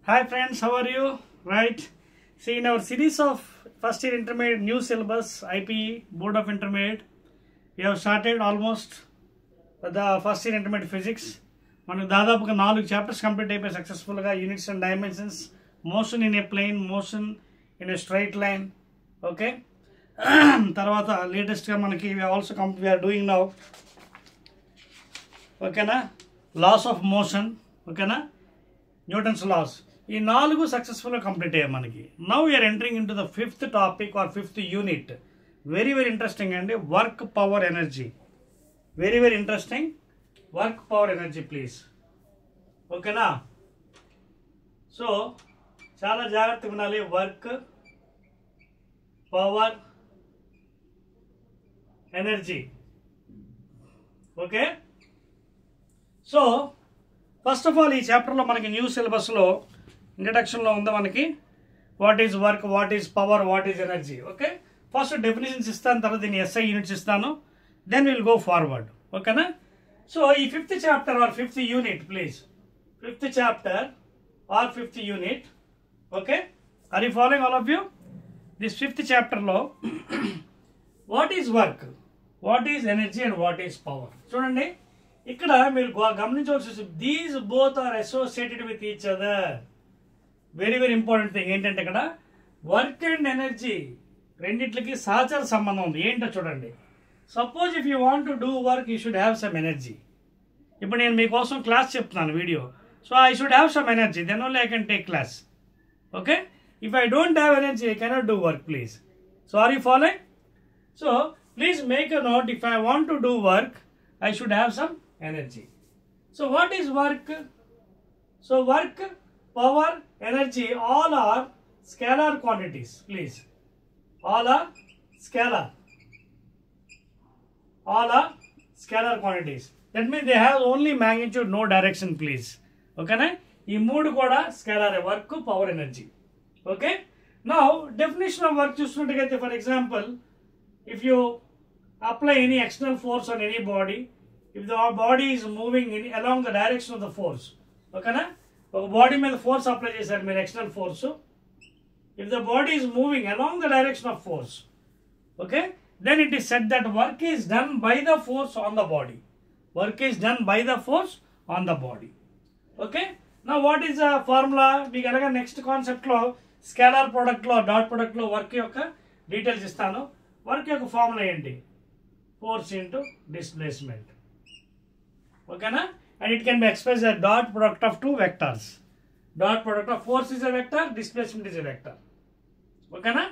Hi friends, how are you? Right. See, in our series of first year intermediate new syllabus, IPE, Board of Intermediate, we have started almost the first year intermediate physics. మనకు దాదాపుగా 4 chapters complete అయిపోయి సక్సెస్ఫుల్గా units and dimensions, motion in a plane, motion in a straight line. Okay, తర్వాత లేటెస్ట్గా మనకి also we're doing now. ఓకేనా, laws of motion. ఓకేనా, Newton's laws. ఈ 4 సక్సెస్ఫుల్గా కంప్లీట్ అయ్యాయి మనకి. Now we're entering into the 5th topic or 5th unit. Very very interesting అండి. Work power energy. Very very interesting. Work power energy please. ఓకేనా, so చాలా జాగ్రత్తగా ఉండాలి. Work power energy. Okay, so first of all ఈ చాప్టర్లో మనకి new సిలబస్లో ఇంట్రడక్షన్లో ఉంది మనకి what is work, what is power, what is energy. Okay, first definitions ఇస్తాను, తర్వాత దీన్ని SI యూనిట్స్ ఇస్తాను, దెన్ విల్ గో ఫార్వర్డ్. ఓకేనా, సో ఈ 5th chapter or 5th unit please. 5th chapter or 5th unit. Okay, are you following all of you? This 5th చాప్టర్లో what is work, what is energy and what is power. చూడండి, ఇక్కడ మీరు గమనించవలసి, these both are associated with each other. Very very important thing ఏంటంటే ఇక్కడ work and energy రెండిట్లకి సహచర సంబంధం ఉంది. ఏంటో చూడండి. Suppose if you want to do work, you should have some energy. ఇప్పుడు నేను మీకోసం క్లాస్ చెప్తున్నాను video, so I should have some energy, then only I can take class. Okay, if I don't have energy I cannot do work please. So are you following? So please make a note. If I want to do work, I should have some energy. So what is work? So work, power, energy, all are scalar quantities please. All are scalar. All are scalar quantities. That means they have only magnitude, no direction please. Okay na? ఈ 3 కూడా scalar, work, power, energy. Okay, now definition of work చూస్తున్నట్లయితే, for example, if you apply any external force on any body, if the body is moving along the direction of the force, okay na, ఒక body మీద force apply చేశారు మీరు, external force. if the body is moving along the direction of force, okay, then it is said that work is done by the force on the body. Work is done by the force on the body. Okay, now what is the formula? మీకు అలాగా next concept లో scalar product లో, dot product లో work యొక్క details ఇస్తాను. Work యొక్క formula ఏంటి? Force into displacement. ఓకేనా, and it can be express the dot product of 2 vectors. Dot product of force is a vector, displacement is a vector. ఓకేనా,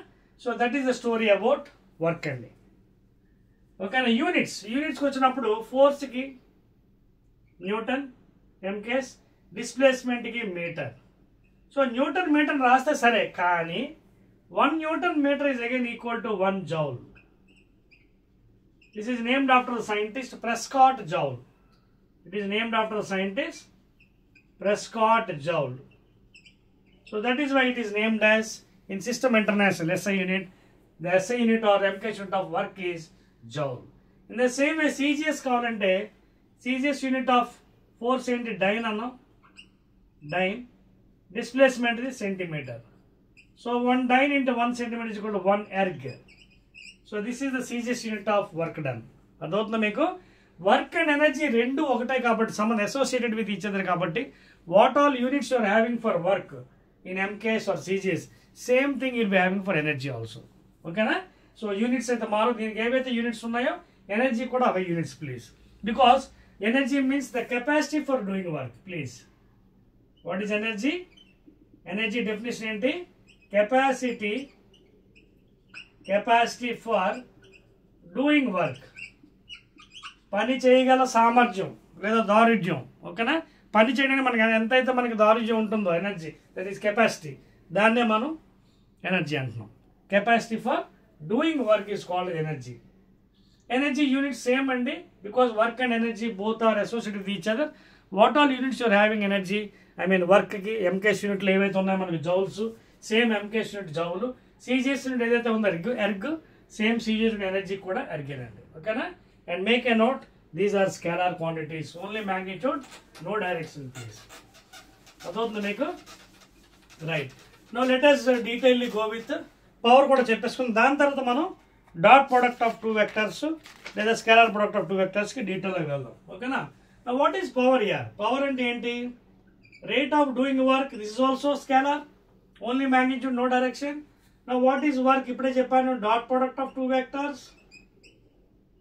so that is the story about work అండి. ఓకేనా, యూనిట్స్కి వచ్చినప్పుడు ఫోర్స్కి newton MKS, డిస్ప్లేస్మెంట్కి metre. So newton metre రాస్తే సరే, కానీ 1 newton metre is again equal to 1 joule. This is named after the scientist Prescott Joule. It is named after the scientist Prescott Joule. So that is why it is named as, in System International SI unit, the SI unit or MK unit of work is Joule. In the same way CGS కావాలంటే, CGS unit of force ఏంటి? Dyne అన్నాం. Dyne. Displacement ఇది centimetre. So 1 dyne into 1 centimeter is equal to 1 erg. So this is the CGS unit of work done. అదవుతుందా మీకు? Work and energy రెండు ఒకటే కాబట్టి, సంబంధం అసోసియేటెడ్ విత్ ఈచ్ అదర్ కాబట్టి, what all units you're having for work in MKS or CGS, same thing you'll be having for energy also. ఓకేనా, so units అయితే మారు, దీనికి ఏవైతే యూనిట్స్ ఉన్నాయో ఎనర్జీ కూడా అవే units please. Because energy means the capacity for doing work please. What is energy? Energy definition ఏంటి? Capacity for doing work, పని చేయగల సామర్థ్యం లేదా దారుఢ్యం. ఓకేనా, పని చేయడానికి మనకి ఎంతైతే మనకి దారుఢ్యం ఉంటుందో ఎనర్జీ, దట్ ఈస్ కెపాసిటీ, దాన్నే మనం ఎనర్జీ అంటున్నాం. Capacity for doing work is called energy. Energy unit same అండి, because work and energy both are associated with each other. What all units you're having energy, I mean వర్క్కి MKS యూనిట్లు ఏవైతే ఉన్నాయో మనకి joules, same MKS unit జౌలు. CGS unit ఏదైతే ఉందో erg, same CGS unit energy కూడా ఎర్గేనండి. ఓకేనా, and make a note, these are scalar quantities, only magnitude, no direction please. అదవుతుంది మీకు? Right. Now let us detailly go with power కూడా చెప్పేసుకుని దాని తర్వాత మనం dot product of two vectors లేదా స్కేలార్ ప్రొడక్ట్ ఆఫ్ టూ వెక్టర్స్కి డీటెయిల్గా వెళ్దాం. ఓకేనా? నా what is power here? Power అంటే ఏంటి? Rate of doing work. This is also scalar, only magnitude no direction. నా వాట్ ఈస్ వర్క్? ఇప్పుడే చెప్పాను, dot product of two vectors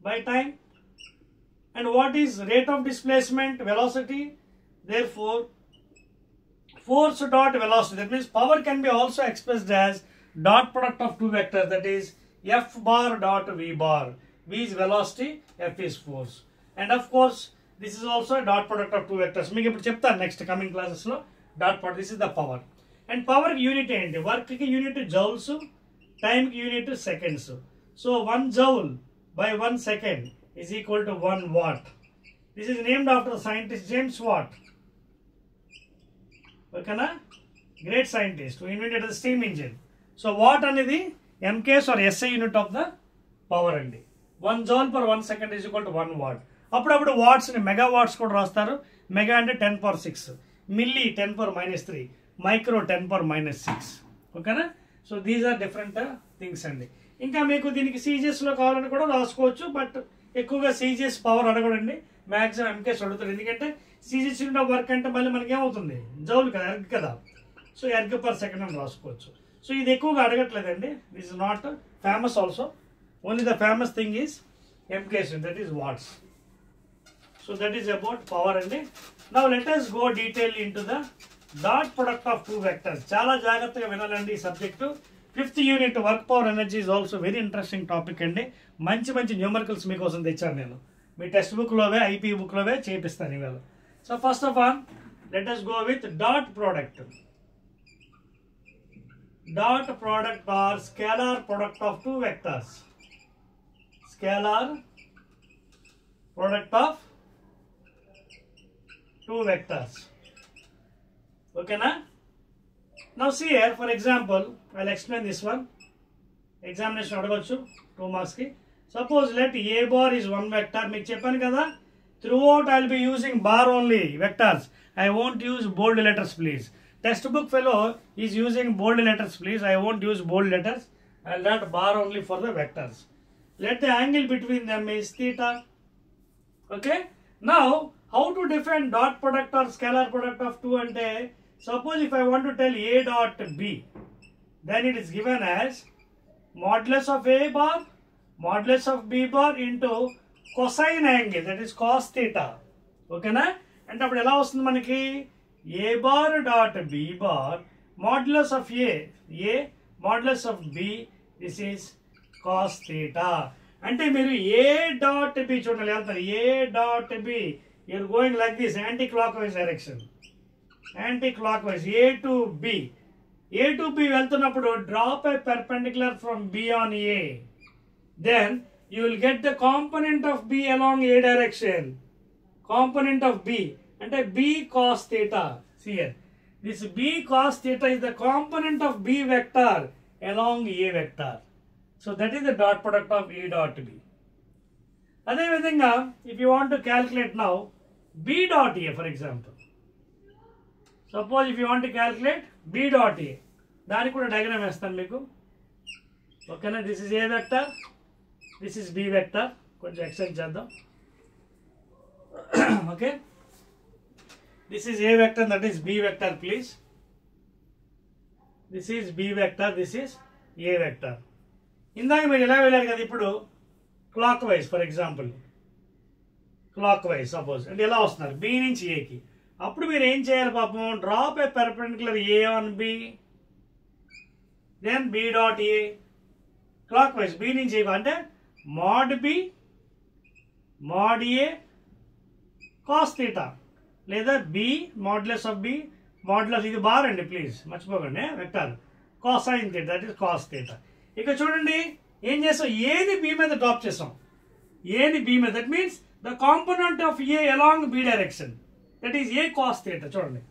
by time. And what is rate of displacement? Velocity. Therefore, force dot velocity. That means power can be also expressed as dot product of two vectors. That is F bar dot V bar. V is velocity, F is force. And of course, this is also a dot product of two vectors. మీకు ఇప్పుడు చెప్తాను next coming classes లో dot product. This is the power. And power unit ఏంటి? Work కి unit joules, time కి unit seconds. So 1 joule by 1 second is equal to 1 watt. This is named after the scientist James Watt. Okay na? Great scientist who invented the steam engine. So watt అనేది MKs or SI unit of the power అండి. 1 joule per 1 second is equal to 1 watt. అప్పుడప్పుడు watts ని mega watts కూడా రాస్తారు. Mega అంటే 10⁻⁶, milli 10⁻⁻3, micro 10⁻⁻6. ఓకేనా? So these are different things అండి. ఇంకా మీకు దీనికి సీజీఎస్ లో కావాలని కూడా రాసుకోవచ్చు, బట్ ఎక్కువగా సీజీఎస్ పవర్ అడగడండి, మ్యాక్సిమం ఎంకేస్ అడుగుతారు. ఎందుకంటే సీజీఎస్ యూనిట్ ఆఫ్ వర్క్ అంటే మళ్ళీ మనకి ఏమవుతుంది, జౌల్ కదా, ఎర్గ్ కదా. సో ఎర్గ్ పర్ సెకండ్ అని రాసుకోవచ్చు. సో ఇది ఎక్కువగా అడగట్లేదండి. This is not famous also. Only the famous thing is MKS, that is watts. So that is about power అండి. Now let us go detail into the dot product of two vectors. చాలా జాగ్రత్తగా వినాలండి ఈ subject. 5th unit work power energy is also very interesting topic అండి. మంచి మంచి numericals మీకోసం తెచ్చాను నేను. మీ టెక్స్ట్ బుక్లోవే, ఐపీ బుక్లోవే చేపిస్తాను ఇవాళ. So first of all let us go with dot product. Dot product or scalar product of two vectors. Scalar product of two vectors. ఓకేనా? Now see here, for example, I'll explain this one. Examination అడగొచ్చు 2 marks ki. Suppose let A bar is one vector. మీకు చెప్పాను కదా, throughout I'll be using bar only vectors. I won't use bold letters please. Textbook fellow is using bold letters please. I won't use bold letters. I'll write bar only for the vectors. Let the angle between them is theta. Okay? Now, how to define dot product or scalar product of two ante, suppose if I want to tell A dot B, then it is given as modulus of A bar, modulus of B bar into cosine angle, that is cos theta. Okay na? And appudu ela vastundi manaki A bar dot B bar modulus of A modulus of B, this is cos theta. Ante meeru A dot B chudali eltaru, A dot B, you are going like this, anti-clockwise direction. Anti-clockwise, A to B. A to B వెళ్తున్నప్పుడు drop a perpendicular from B on A. Then you will get the component of B along A direction. Component of B అంటే B cos theta. See here, this B cos theta is the component of B vector along A vector. So that is the dot product of A dot B. అదే విధంగా if you want to calculate now B dot A, for example. Suppose if you want to calculate B dot A, దానికి కూడా diagram వేస్తాను మీకు. ఓకేనా? This is A vector, this is B vector. కొంచెం extend చేద్దాం. Okay, this is A vector, that is B vector please. This is B vector, this is A vector. ఇందాక మీరు ఎలా వెళ్ళారు కదా, ఇప్పుడు clock wise, for example clock wise suppose అంటే ఎలా వస్తున్నారు B నుంచి Aకి. అప్పుడు మీరు ఏం చేయాలి పాపం, drop a perpendicular A on B, then B dot A clockwise B నుంచి A, అంటే mod B mod A cos theta లేదా B modulus of B modulus, ఇది బార్ అండి ప్లీజ్ మర్చిపోకండి, vector cosine theta, that is cos theta. ఇక చూడండి ఏం చేస్తాం, ఏని B మీద డ్రాప్ చేస్తాం, ఏని B మీద, that means the component of A along B direction, that is A cos theta. చూడండి,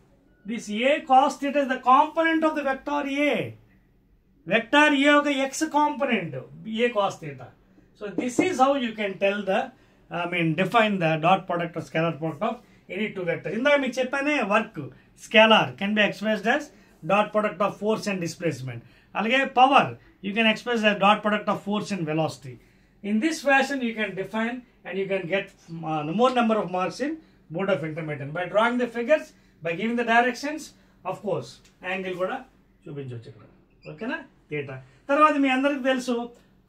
this A cos theta is the component of the vector A. Vector A ఒక x component A cos theta. So this is how you can tell the, define the dot product or scalar product of any two vectors. ఇందాక మీకు చెప్పానే work scalar can be expressed as dot product of force and displacement. Alage power you can express as dot product of force and velocity. In this fashion you can define and you can get more number of marks in mode of intermittent by drawing the figures, by giving the directions, of course angle kuda చూపించవచ్చు ఇక్కడ. ఓకేనా? theta. తర్వాత మీ అందరికి తెలుసు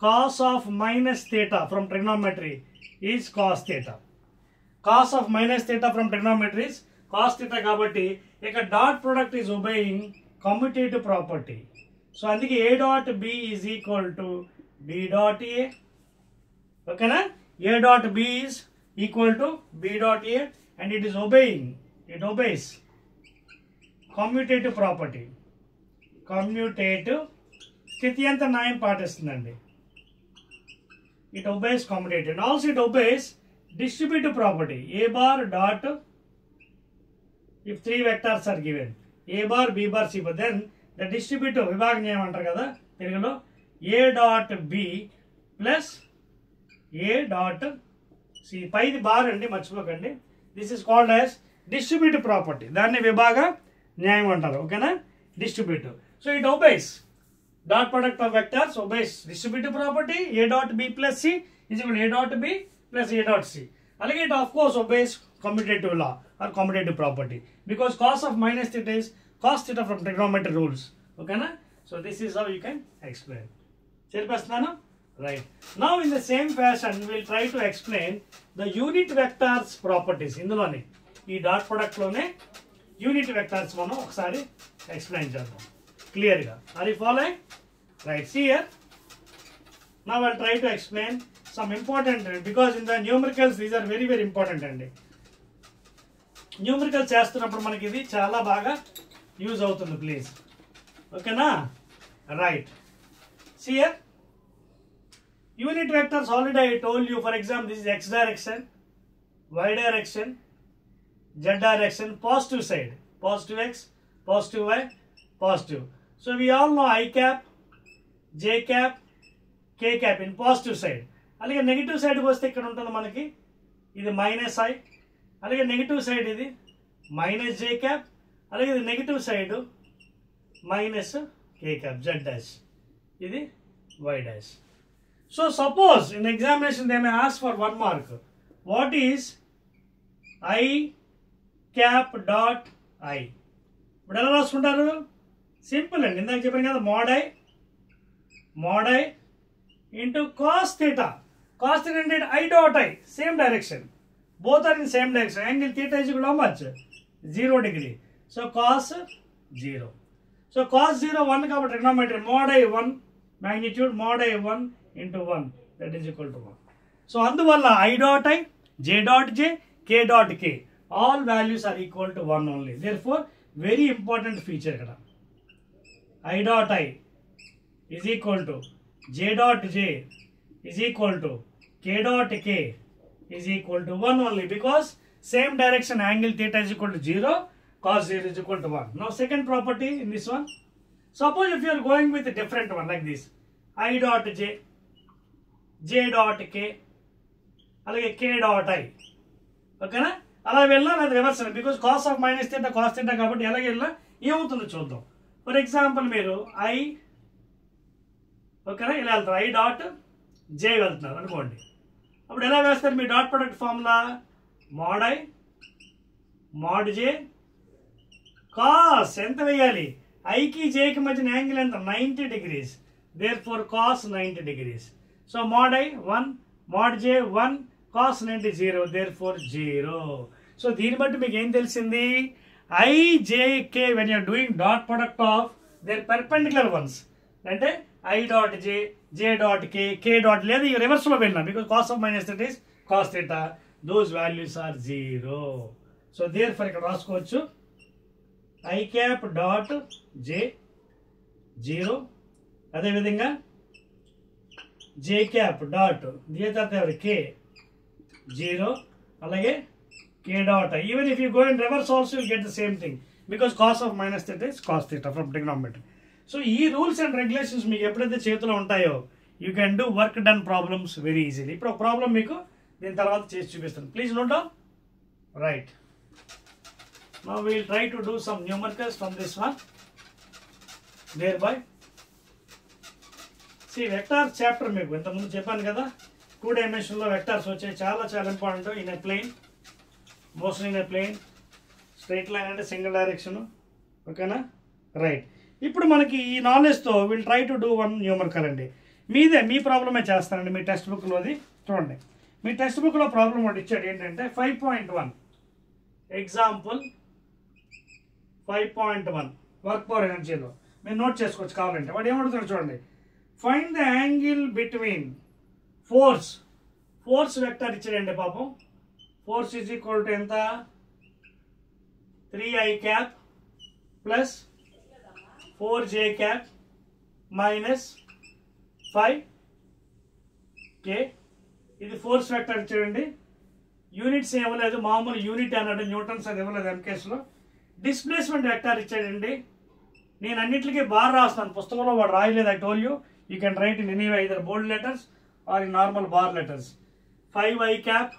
cos of minus theta from trigonometry is cos theta. Cos of minus theta from trigonometry is cos theta కాబట్టి ఇక dot product is obeying commutative property. So అందుకే A dot B is equal to B dot A. ఓకేనా? A dot B is equal to B dot A and it is obeying, it obeys commutative property. Commutative స్థిత్యంత న్యాయం పాటిస్తుందండి. It obeys commutative and also it obeys distributive property. A bar dot, if three vectors are given, A bar, B bar, C bar, then the distributive విభాగ నియమం అంటారు కదా తెలుగులో, A dot B plus A dot C. పైది bar అండి, మర్చిపోకండి. This is called as distributive property. దాన్ని విభాగ న్యాయం అంటారు. ఓకేనా? Distributive. So it obeys dot product of vectors, obeys distributive property. A dot B plus C is equal to A dot B plus A dot C. Alage it of course obeys commutative law or commutative property because cos of minus theta is cos theta from trigonometry rules. Okay na? So this is how you can explain. Cheripastunnanu? Right. Now in the same fashion we will try to explain the unit vectors properties. Indulone ee dot product lone unit vectors మనం ఒకసారి explain చేద్దాం clear ga. Are you following? Right. See here. Now I'll try to explain some important, because in the numericals these are very very important అండి. Numericals చేస్తున్నప్పుడు మనకి ఇది చాలా బాగా use అవుతుంది ప్లీజ్. ఓకేనా? Right. See here. Unit vectors already I told you, for example this is x direction, y direction, z direction, positive side, positive x, positive y, positive. So we all know I cap, J cap, K cap in positive side. అలాగే negative సైడ్కి వస్తే ఇక్కడ ఉంటుంది మనకి ఇది minus i, అలాగే negative side ఇది minus j cap, అలాగే ఇది negative side minus k cap, z dash, ఇది y dash. So suppose in examination they may ask for 1 mark. What is i cap dot i? ఇప్పుడు ఎలా రాసుకుంటారు? Simple అండి, ఇందాక చెప్పాను కదా, mod i into cos theta. Cos theta and I dot I, same direction. Both are in same direction. Angle theta is equal to how much? 0 degree. So cos 0. So cos 0 1 కాబట్టి trigonometry mod I 1 magnitude mod I 1 into 1, that is equal to 1. So అందువల్ల I dot I, J dot J, K dot K, all values are equal to 1 only. Therefore very important feature ఇక్కడ. I dot I is equal to J dot J is equal to K dot K is equal to 1 only, because same direction angle theta is equal to 0, cos 0 is equal to 1. Now second property in this one, suppose if you are going with a different one like this, I dot J, J dot K, alage K dot I. Okay na? అలా వెళ్ళా అది reverse, because cos of minus theta cos theta కాబట్టి ఎలాగ వెళ్ళా ఏమవుతుందో చూద్దాం. For example మీరు I, ఓకేనా, ఇలా వెళ్తారు, ఐ డాట్ జే వెళ్తున్నారు అనుకోండి. అప్పుడు ఎలా వేస్తారు మీ dot product formula? Mod i mod j cos ఎంత వేయాలి? ఐకి జేకి మధ్యన యాంగిల్ ఎంత? 90 degrees. Therefore cos 90 degrees. So mod i 1, mod j 1, cos 90 0, therefore 0. So దీన్ని బట్టి మీకు ఏం తెలిసింది? I j k when you're doing dot product of their perpendicular ones అంటే I dot J, J dot K, K dot లేదా ఈ reverse లో వెళ్ళినా, because cos of minus theta is cos theta, those values are 0. So therefore ఇక్కడ రాసుకోవచ్చు I cap dot J 0, అదేవిధంగా J cap dot దీని తర్వాత ఎవరు K 0, అలాగే K dot I. Even if you go in reverse also you get the same thing, because cos of minus theta is cos theta from trigonometry. So ఈ rules and regulations మీకు ఎప్పుడైతే చేతిలో ఉంటాయో you can do work done problems very easily. ఇప్పుడు ఒక problem మీకు దీని తర్వాత చేసి చూపిస్తాను. Please note down. Right. Now we'll try to do some numericals from this one. Thereby vector chapter మీకు ఇంతకుముందు చెప్పాను కదా, 2 డైమెన్షన్లో వెక్టార్స్ వచ్చాయి, చాలా చాలా important. In a plane, motion in a plane, straight line అంటే సింగిల్ డైరెక్షన్. ఓకేనా, right. ఇప్పుడు మనకి ఈ నాలెడ్జ్తో will try to do one numerical అండి. మీ ప్రాబ్లమే చేస్తానండి. మీ టెక్స్ట్ బుక్లోది చూడండి. మీ టెక్స్ట్ బుక్లో ప్రాబ్లం ఒకటి ఇచ్చాడు ఏంటంటే 5.1 ఎగ్జాంపుల్ 5.1 వర్క్ పవర్ ఎనర్జీలో మీరు నోట్ చేసుకోవచ్చు కావాలంటే. వాడు ఏమడుగుతాడు చూడండి, find the angle between force vector ఇచ్చాడండి పాపం. ఫోర్స్ ఈజ్ ఈక్వల్ టు ఎంత, 3i cap plus 4j cap minus 5k. ఇది ఫోర్స్ వెక్టర్ ఇచ్చాడండి. యూనిట్స్ ఇవ్వలేదు, మామూలు యూనిట్ అన్నాడు, న్యూటన్స్ అది ఇవ్వలేదు ఎంకేస్లో. డిస్ప్లేస్మెంట్ వెక్టర్ ఇచ్చాడండి. నేను అన్నింటికి బార్ రాస్తాను, పుస్తకంలో వాడు రాయలేదు. I told you can write in anyway, either bold letters or in normal bar letters. 5i cap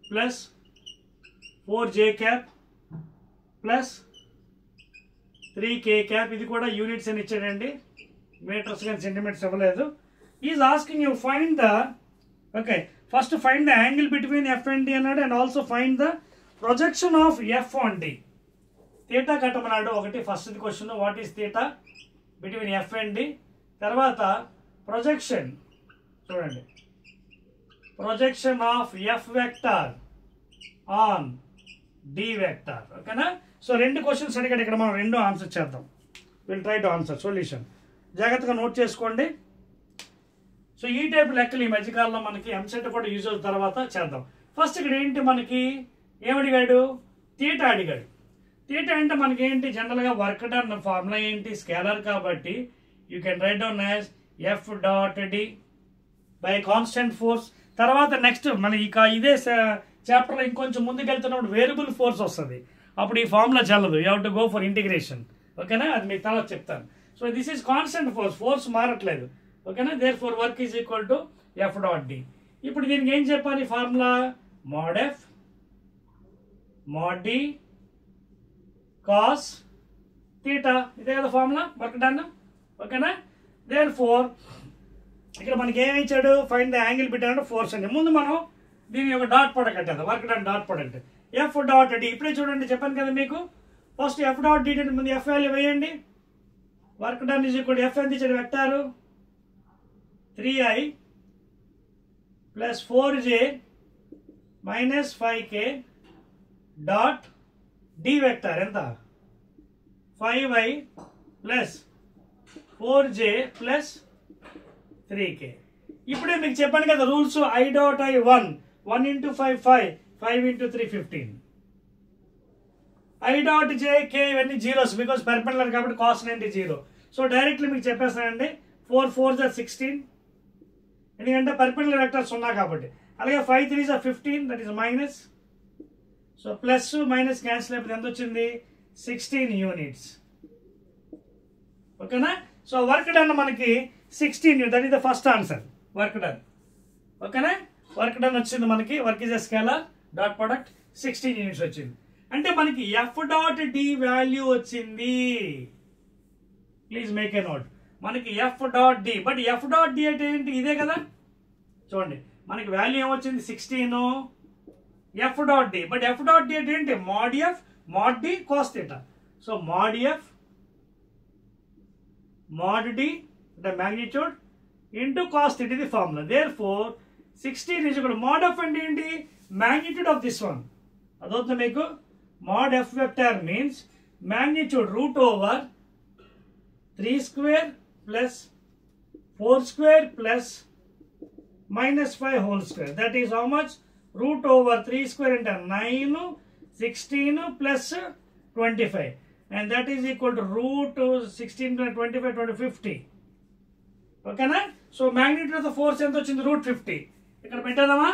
plus 4j cap plus 3k cap. ఇది కూడా యూనిట్స్ అని ఇచ్చాడండి, మీటర్స్ కానీ సెంటీమీటర్స్ ఇవ్వలేదు. Is asking you find the first find the angle between F and D అన్నాడు, and also find the projection of F on D. Theta కట్టమన్నాడు ఒకటి, first question. What is theta between F and D. తర్వాత projection చూడండి, projection of F vector on D vector. ఓకేనా, so 2 questions అడిగాడు ఇక్కడ, మనం 2 answer చేద్దాం. Will try to answer solution. జాగ్రత్తగా నోట్ చేసుకోండి. సో ఈ టైప్ లెక్కలు ఈ మధ్యకాలంలో మనకి ఎంసెట్ కూడా యూజ్ అవుతున్న తర్వాత చేద్దాం. ఫస్ట్ ఇక్కడ ఏంటి, మనకి ఏమడిగాడు, థీటా అడిగాడు. థీటా అంటే మనకి ఏంటి, జనరల్గా వర్క్ డన్ ఫార్ములా ఏంటి, స్కేలర్ కాబట్టి you can write down as F dot D by constant force. తర్వాత నెక్స్ట్ మన ఇదే చాప్టర్లో ఇంకొంచెం ముందుకు వెళ్తున్నప్పుడు వేరియబుల్ ఫోర్స్ వస్తుంది, అప్పుడు ఈ ఫార్ములా చల్లదు. You have to go for integration. ఓకేనా, అది మీకు తర్వాత చెప్తాను. So this is constant force మారట్లేదు. ఓకేనా, therefore work is equal to F dot D. ఇప్పుడు దీనికి ఏం చెప్పాలి, formula mod F mod D cos theta. ఇదే కదా ఫార్ములా, వర్క్ డన్. ఓకేనా, దేర్ ఫోర్ ఇక్కడ మనకి ఏమి ఇచ్చాడు, find the angle between force అండి. ముందు మనం దీని ఒక డాట్ ప్రొడక్ట్ కట్టేద్దాం, work done dot product F dot D. ఇప్పుడే చూడండి చెప్పాను కదా మీకు, ఫస్ట్ ఎఫ్ డాట్ డి అంటే ముందు ఎఫ్ వాల్యూ వేయండి. Work done is equal F ఎంత ఇచ్చాడు vector, 3i plus 4j minus 5k dot D vector ఎంత, 5i plus 4j plus 3k. ఇప్పుడే మీకు చెప్పాను కదా rules, i dot i 1 into 5 5 into 3 15. i dot j k ఇవన్నీ zeros, because perpendicular కాబట్టి cos 90 0. So directly మీకు చెప్పేస్తానండి, 4 4s are 16, ఎందుకంటే perpendicular vectors ఉన్నా కాబట్టి. అలాగే 5 3s are 15, that is minus. So plus minus cancel అయిపోతే ఎంత వచ్చింది, 16 యూనిట్స్. ఓకేనా, సో వర్క్ డన్ మనకి 16 unit, that is the first answer, work done. ఓకేనా, వర్క్ డన్ వచ్చింది మనకి, work is a scalar dot product 16 units వచ్చింది. అంటే మనకి ఎఫ్ డాట్ డి వాల్యూ వచ్చింది. ప్లీజ్ మేక్ ఏ నోట్, మనకి F dot D. But F dot D అంటే ఏంటి, ఇదే కదా. చూడండి మనకి వాల్యూ ఏమొచ్చింది 16 F dot D. But F dot D అంటే ఏంటి, mod F mod D cos theta. So mode F mod D అంటే మ్యాగ్నిట్యూడ్ ఇంటూ కాస్ థీటా, ఇది formula. Therefore 16 is equal to mod f అంటే ఏంటి, magnitude of this one. అదవుతుంది మీకు, mod f vector means magnitude root over 3 square plus 4 square plus minus 5 whole square. That is how much, root over 3 square into 9 16 plus 25, and that is equal to root 16 plus 25 50. ఓకేనా, so magnitude of the force ఎంత వచ్చింది, root 50. ఇక్కడ పెట్టేద్దామా,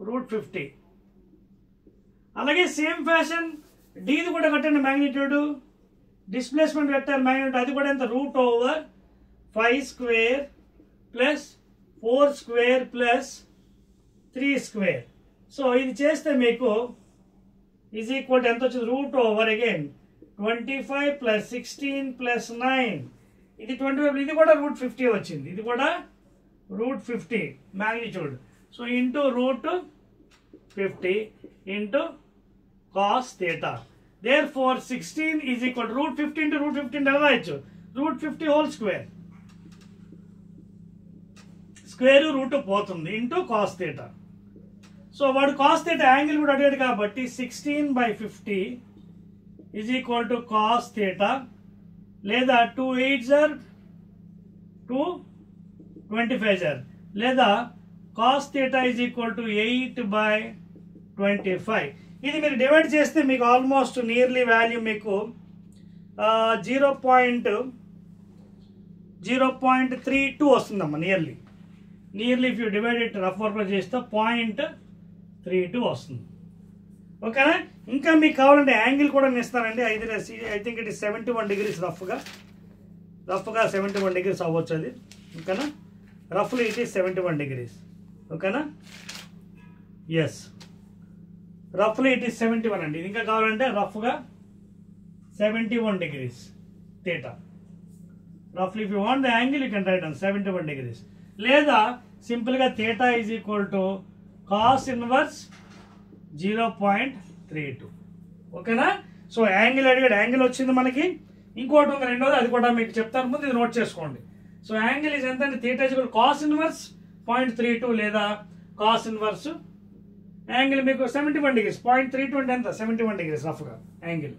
route 50. అలాగే same fashion డీది కూడా కట్టండి, magnitude displacement vector magnitude, అది కూడా ఎంత, root over 5 square plus 4 square plus 3 square. So ఇది చేస్తే మీకు ఈజ్ ఈక్వల్ టు ఎంత వచ్చింది, root over again 25 plus 16 plus 9 ఇది 25, ఇది కూడా √50 వచ్చింది, ఇది కూడా √50 magnitude. So into √50 into cos theta. Therefore 16 is equal to √50 into √50 ఎలా రాయొచ్చు, √50 హోల్ స్క్వేర్, స్క్వేర్ రూట్ పోతుంది ఇంటూ cos theta. సో వాడు cos theta యాంగిల్ కూడా అడిగాడు కాబట్టి 16/50 is equal to cos theta, లేదా 2 8s are 225s are, లేదా cos theta is equal to 8/25. ఇది మీరు డివైడ్ చేస్తే మీకు ఆల్మోస్ట్ నియర్లీ వాల్యూ మీకు 0.32 వస్తుందమ్మా. Nearly if you divide it rough work చేస్తే 0.32 వస్తుంది. ఓకేనా? ఇంకా మీకు కావాలంటే యాంగిల్ కూడా నేను ఇస్తానండి. I think it is 71 degrees రఫ్గా 71 degrees అవ్వచ్చు అది. ఓకేనా? రఫ్లీ ఇట్ ఈస్ 71 degrees. ఓకేనా? ఎస్, రఫ్లీ ఇట్ ఈస్ 71 అండి. ఇంకా కావాలంటే రఫ్గా 71 degrees theta. రఫ్లీ if you want the angle you can write on 71 degrees, లేదా సింపుల్గా theta is equal to cos inverse 0.32. ఓకేనా? సో యాంగిల్ అడిగాడు, యాంగిల్ వచ్చింది మనకి. ఇంకోటి ఉంది రెండోది, అది కూడా మీకు చెప్తాను, ముందు ఇది నోట్ చేసుకోండి. సో యాంగిల్ ఈజ్ ఎంత అంటే theta is equal cos inverse 0.32 లేదా cos ఇన్వర్స్ యాంగిల్ మీకు 71 degrees. 0.32 అంటే ఎంత, 71 degrees రఫ్గా యాంగిల్.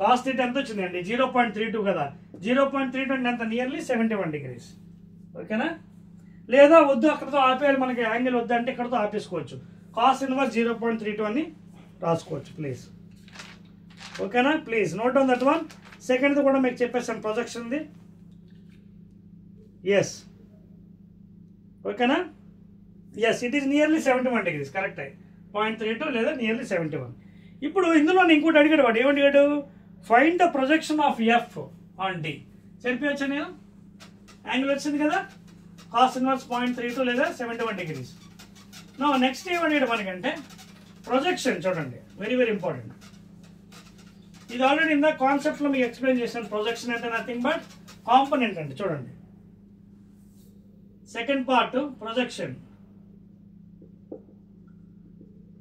cos theta ఎంత వచ్చిందండి, 0.32 కదా. 0.32 అంటే ఎంత, నియర్లీ 71 degrees. ఓకేనా? లేదా వద్దు అక్కడతో ఆపేయాలి, మనకి యాంగిల్ వద్దు అంటే ఇక్కడతో ఆపేసుకోవచ్చు. cos ఇన్వర్స్ 0.32 అని రాసుకోవచ్చు ప్లీజ్. ఓకేనా? Please note on that one. సెకండ్ది కూడా మీకు చెప్పేసాను, ప్రొజెక్షన్ది. ఎస్, ఓకేనా? Yes, it is nearly 71 degrees, correct. 0.32 లేదా నియర్లీ 71. ఇప్పుడు ఇందులో ఇంకోటి అడిగాడు వాడు, ఏమడిగాడు, find the projection of F on D. సరిపోయొచ్చా నేను, యాంగిల్ వచ్చింది కదా, cos ఇన్వర్స్ 0.32 లేదా 71 degrees. నా నెక్స్ట్ ఏమడిగాడు మనకంటే ప్రొజెక్షన్. చూడండి, వెరీ వెరీ ఇంపార్టెంట్. ఇది ఆల్రెడీ ఇందా కాన్సెప్ట్లో మీకు ఎక్స్ప్లెయిన్ చేశాను. ప్రొజెక్షన్ అంటే నథింగ్ బట్ కాంపోనెంట్ అండి. చూడండి, second part projection.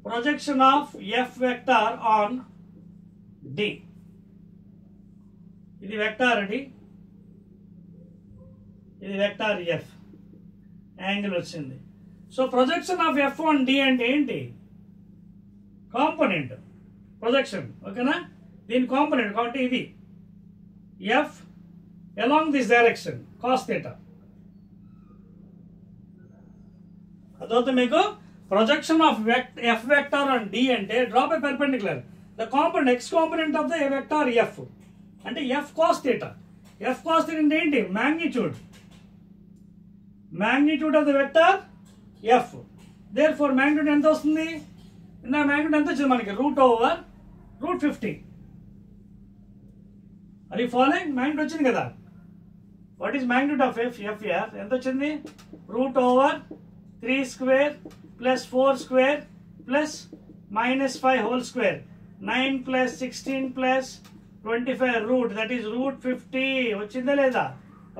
Projection of F vector on D. ఇది వెక్టార్ డి, ఇది వెక్టార్ ఎఫ్, యాంగిల్ వచ్చింది. So projection of F on D అంటే ఏంటి, కాంపోనెంట్ ప్రొజెక్షన్. ఓకేనా? దీని కాంపోనెంట్ కాబట్టి ఇది F along this direction cos theta. అదొక మీకు projection of F vector on D అంటే drop a perpendicular the component x component of the vector F అంటే F cos theta. F cos theta అంటే ఏంటి, magnitude of the vector F. Therefore magnitude ఎంత వస్తుంది, ఇందా magnitude ఎంత వచ్చింది మనకి, √50. అది ఫాలోయింగ్ మ్యాగ్నిట్యూడ్ వచ్చింది కదా. What is magnitude of F ఎంత వచ్చింది, √3 square plus 4 square plus -5 whole square, 9 plus 16 plus 25 root, that is √50 వచ్చిందా లేదా.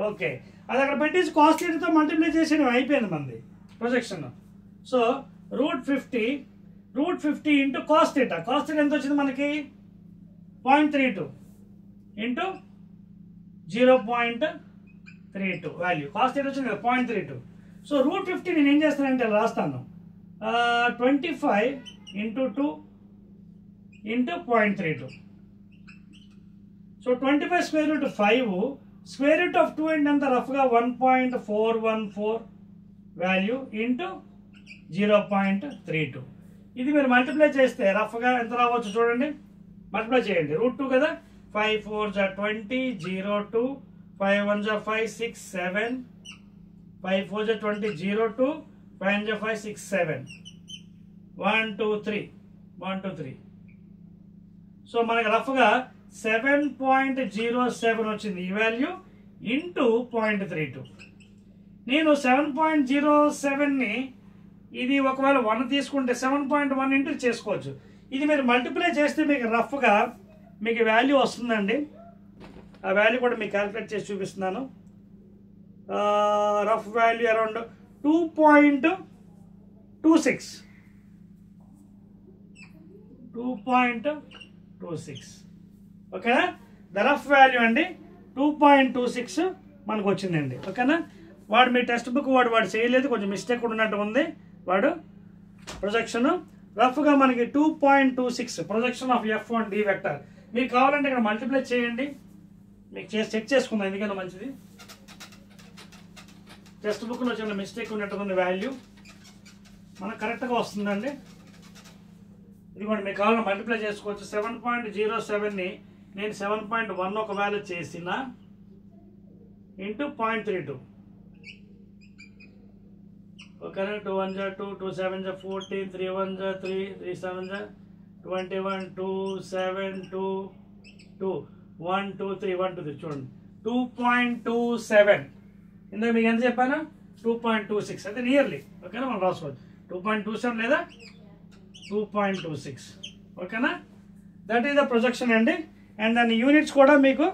ఓకే, అది అక్కడ పెట్టేసి cos theta తో మల్టిప్లై చేసి అయిపోయింది మనది projection. So √50 into cos theta. cos theta ఎంత వచ్చింది మనకి, 0.32 ఇంటూ 0.32 వాల్యూ. cos theta వచ్చింది కదా 0.32. సో √50 నేను ఏం చేస్తానంటే రాస్తాను, 25 into 2 into 0.32. So 25 square root 5, square root of 2 అంటే ఎంత, రఫ్గా 1.414 వాల్యూ ఇంటూ 0.32. ఇది మీరు మల్టిప్లై చేస్తే రఫ్గా ఎంత రావచ్చు చూడండి, మల్టిప్లై చేయండి. √2 కదా, 5 4s are 20, 0 2, 5 1s are 5 6 7, 5 4s are 20, 0 2, 5 1s are 5 6 7, 1 2 3, 1 2 3. So మనకి రఫ్గా 7.07 వచ్చింది ఈ వాల్యూ ఇంటూ 0.32. నేను 7.07ని ఇది ఒకవేళ 1 తీసుకుంటే 7.1 ఇంటూ చేసుకోవచ్చు. ఇది మీరు మల్టిప్లై చేస్తే మీకు రఫ్గా మీకు వాల్యూ వస్తుందండి. ఆ వాల్యూ కూడా మీకు క్యాలిక్యులేట్ చేసి చూపిస్తున్నాను. Rough value around 2.26. 2.26 ఓకేనా. ద రఫ్ వాల్యూ అండి 2.26 మనకు వచ్చిందండి. ఓకేనా. వాడు మీ టెక్స్ట్ బుక్ వాడు చేయలేదు, కొంచెం మిస్టేక్ కూడా ఉన్నట్టు ఉంది వాడు ప్రొజెక్షన్. రఫ్గా మనకి 2.26 projection of F1 D vector. మీకు కావాలంటే ఇక్కడ మల్టిప్లై చేయండి, మీకు చెక్ చేసుకుందాం ఎందుకన్నా మంచిది. టెక్స్ట్ బుక్లో చిన్న మిస్టేక్ ఉన్నట్టు ఉంది, వాల్యూ మనకు కరెక్ట్గా వస్తుందండి. ఇదిగోండి మీకు కావాలంటే మల్టిప్లై చేసుకోవచ్చు. 7.07ని నేను 7.1 ఒక వాల్యూ చేసిన ఇంటూ 0.32. ఓకేనా. 2 1 2, 2 7 14, 3 1 3, 3 7 21, 2 7 2 2 1 2 3 1 2 3 చూడండి 2.27. ఇందులో మీకు ఎంత చెప్పాను 2.26 అయితే నియర్లీ. ఓకేనా. మనం రాసుకోవచ్చు 2.27 లేదా 2.26. ఓకేనా. దట్ ఈస్ ద ప్రొజెక్షన్ అండి. అండ్ దాని యూనిట్స్ కూడా మీకు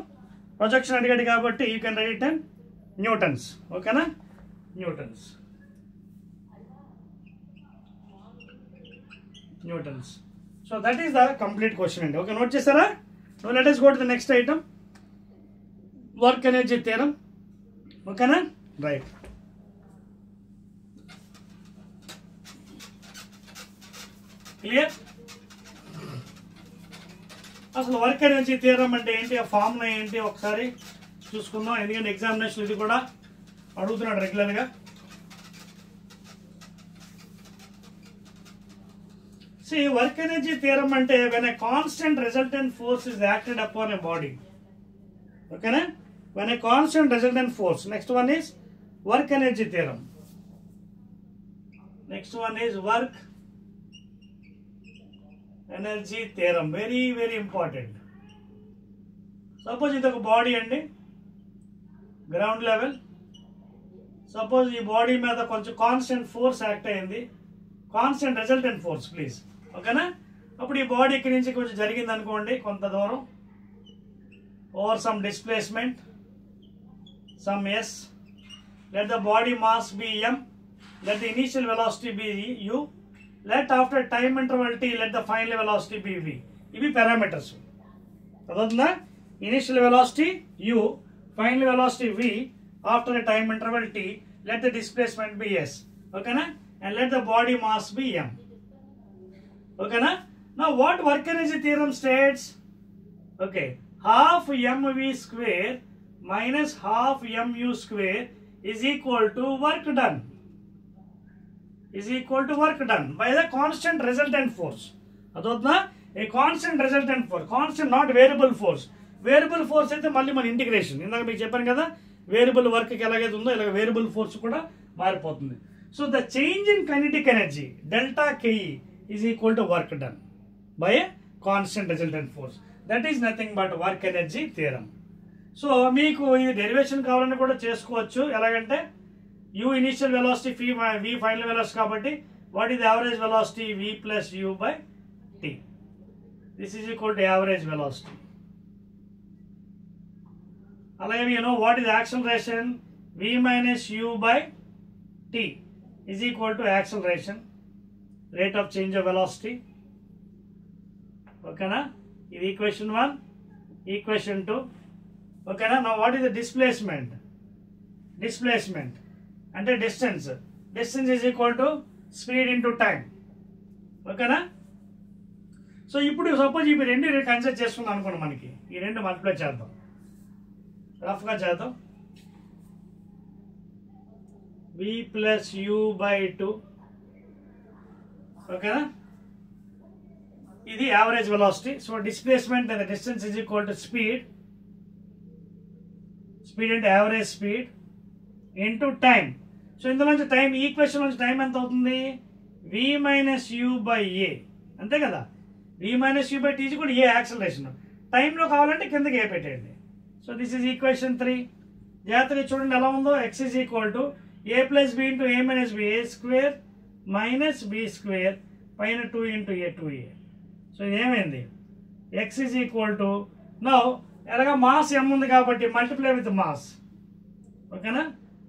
ప్రొజెక్షన్ అడిగాడు కాబట్టి you can write in newtons. ఓకేనా. Newtons. So that is the complete question అండి. ఓకే, నోట్ చేస్తారా? No let us go to the next item, work energy theorem. ఓకేనా. రైట్. క్లియర్? అసలు వర్క్ ఎనర్జీ థియరం అంటే ఏంటి, ఆ ఫార్ములా ఏంటి ఒకసారి చూసుకుందాం. ఎందుకంటే ఎగ్జామినేషన్ ఇది కూడా అడుగుతున్నాడు రెగ్యులర్గా. See, work energy theorem ante when a constant resultant force is acted upon a body. Okay na? When a constant resultant force. Next one is work energy theorem. Next one is work energy theorem. Very very important. Suppose ఇది ఒక body అండి, ground level. Suppose ఈ body మీద కొంచెం constant force act అయింది, constant resultant force please. ఓకేనా. అప్పుడు ఈ బాడీ ఇక్కడి నుంచి కొంచెం జరిగింది అనుకోండి, కొంత దూరం over some displacement some S. Let the body mass be m, let the initial velocity be u, let after time interval t let the final velocity be v. ఇవి పారామీటర్స్. అర్థమవుతుందా? Initial velocity u, final velocity v, after a time interval t let the displacement be s. ఓకేనా. and let the body mass be m. Okay na? Now what work energy theorem states? Okay, half mv square minus half mu square is equal to work done. Is equal to work done by the constant resultant force. Adotna a constant resultant force, constant not variable force. Variable force అయితే మళ్ళీ మన integration. ఇందాక మీకు చెప్పాను కదా variable work కి ఎలాగైతే ఉందో ఇలాగ వేరియబుల్ ఫోర్స్ కూడా మారిపోతుంది. So the change in kinetic energy delta KE is equal to work done by a constant resultant force. That is nothing but work energy theorem. So మీకు ఈ డెరివేషన్ కావాలని కూడా చేసుకోవచ్చు. ఎలాగంటే u initial velocity v final velocity కాబట్టి what is the average velocity v plus u by t. This is equal to average velocity. అలాగే you know what is acceleration, v minus u by t is equal to acceleration, rate of change of velocity. Okay na? This is equation 1, equation 2. Okay na? Now what is the displacement? Displacement and the distance. Distance is equal to speed into time. Okay na? So ఇప్పుడు suppose ఇవి రెండు consider చేసుకుందాం అనుకోండి, మనకి ఈ రెండు multiply చేద్దాం, రఫ్గా చేద్దాం. v plus u by 2. ఓకేనా. ఇది average velocity. So displacement and distance is equal to speed అంటే average speed into time. So ఇందులో నుంచి టైం, ఈక్వేషన్ నుంచి టైం ఎంత అవుతుంది, v minus u by a. అంతే కదా. v minus u by t is కూడా a యాక్సలరేషన్. టైంలో కావాలంటే కిందకి a పెట్టేయండి. So this is equation 3. జాగ్రత్తగా చూడండి ఎలా ఉందో. x is equal to a plus b into a minus b, a square minus b square పైన 2 into a 2a. సో ఇది ఏమైంది, x is equal to now ఎలాగా మాస్ m ఉంది కాబట్టి మల్టిప్లై విత్ మాస్, ఓకేనా,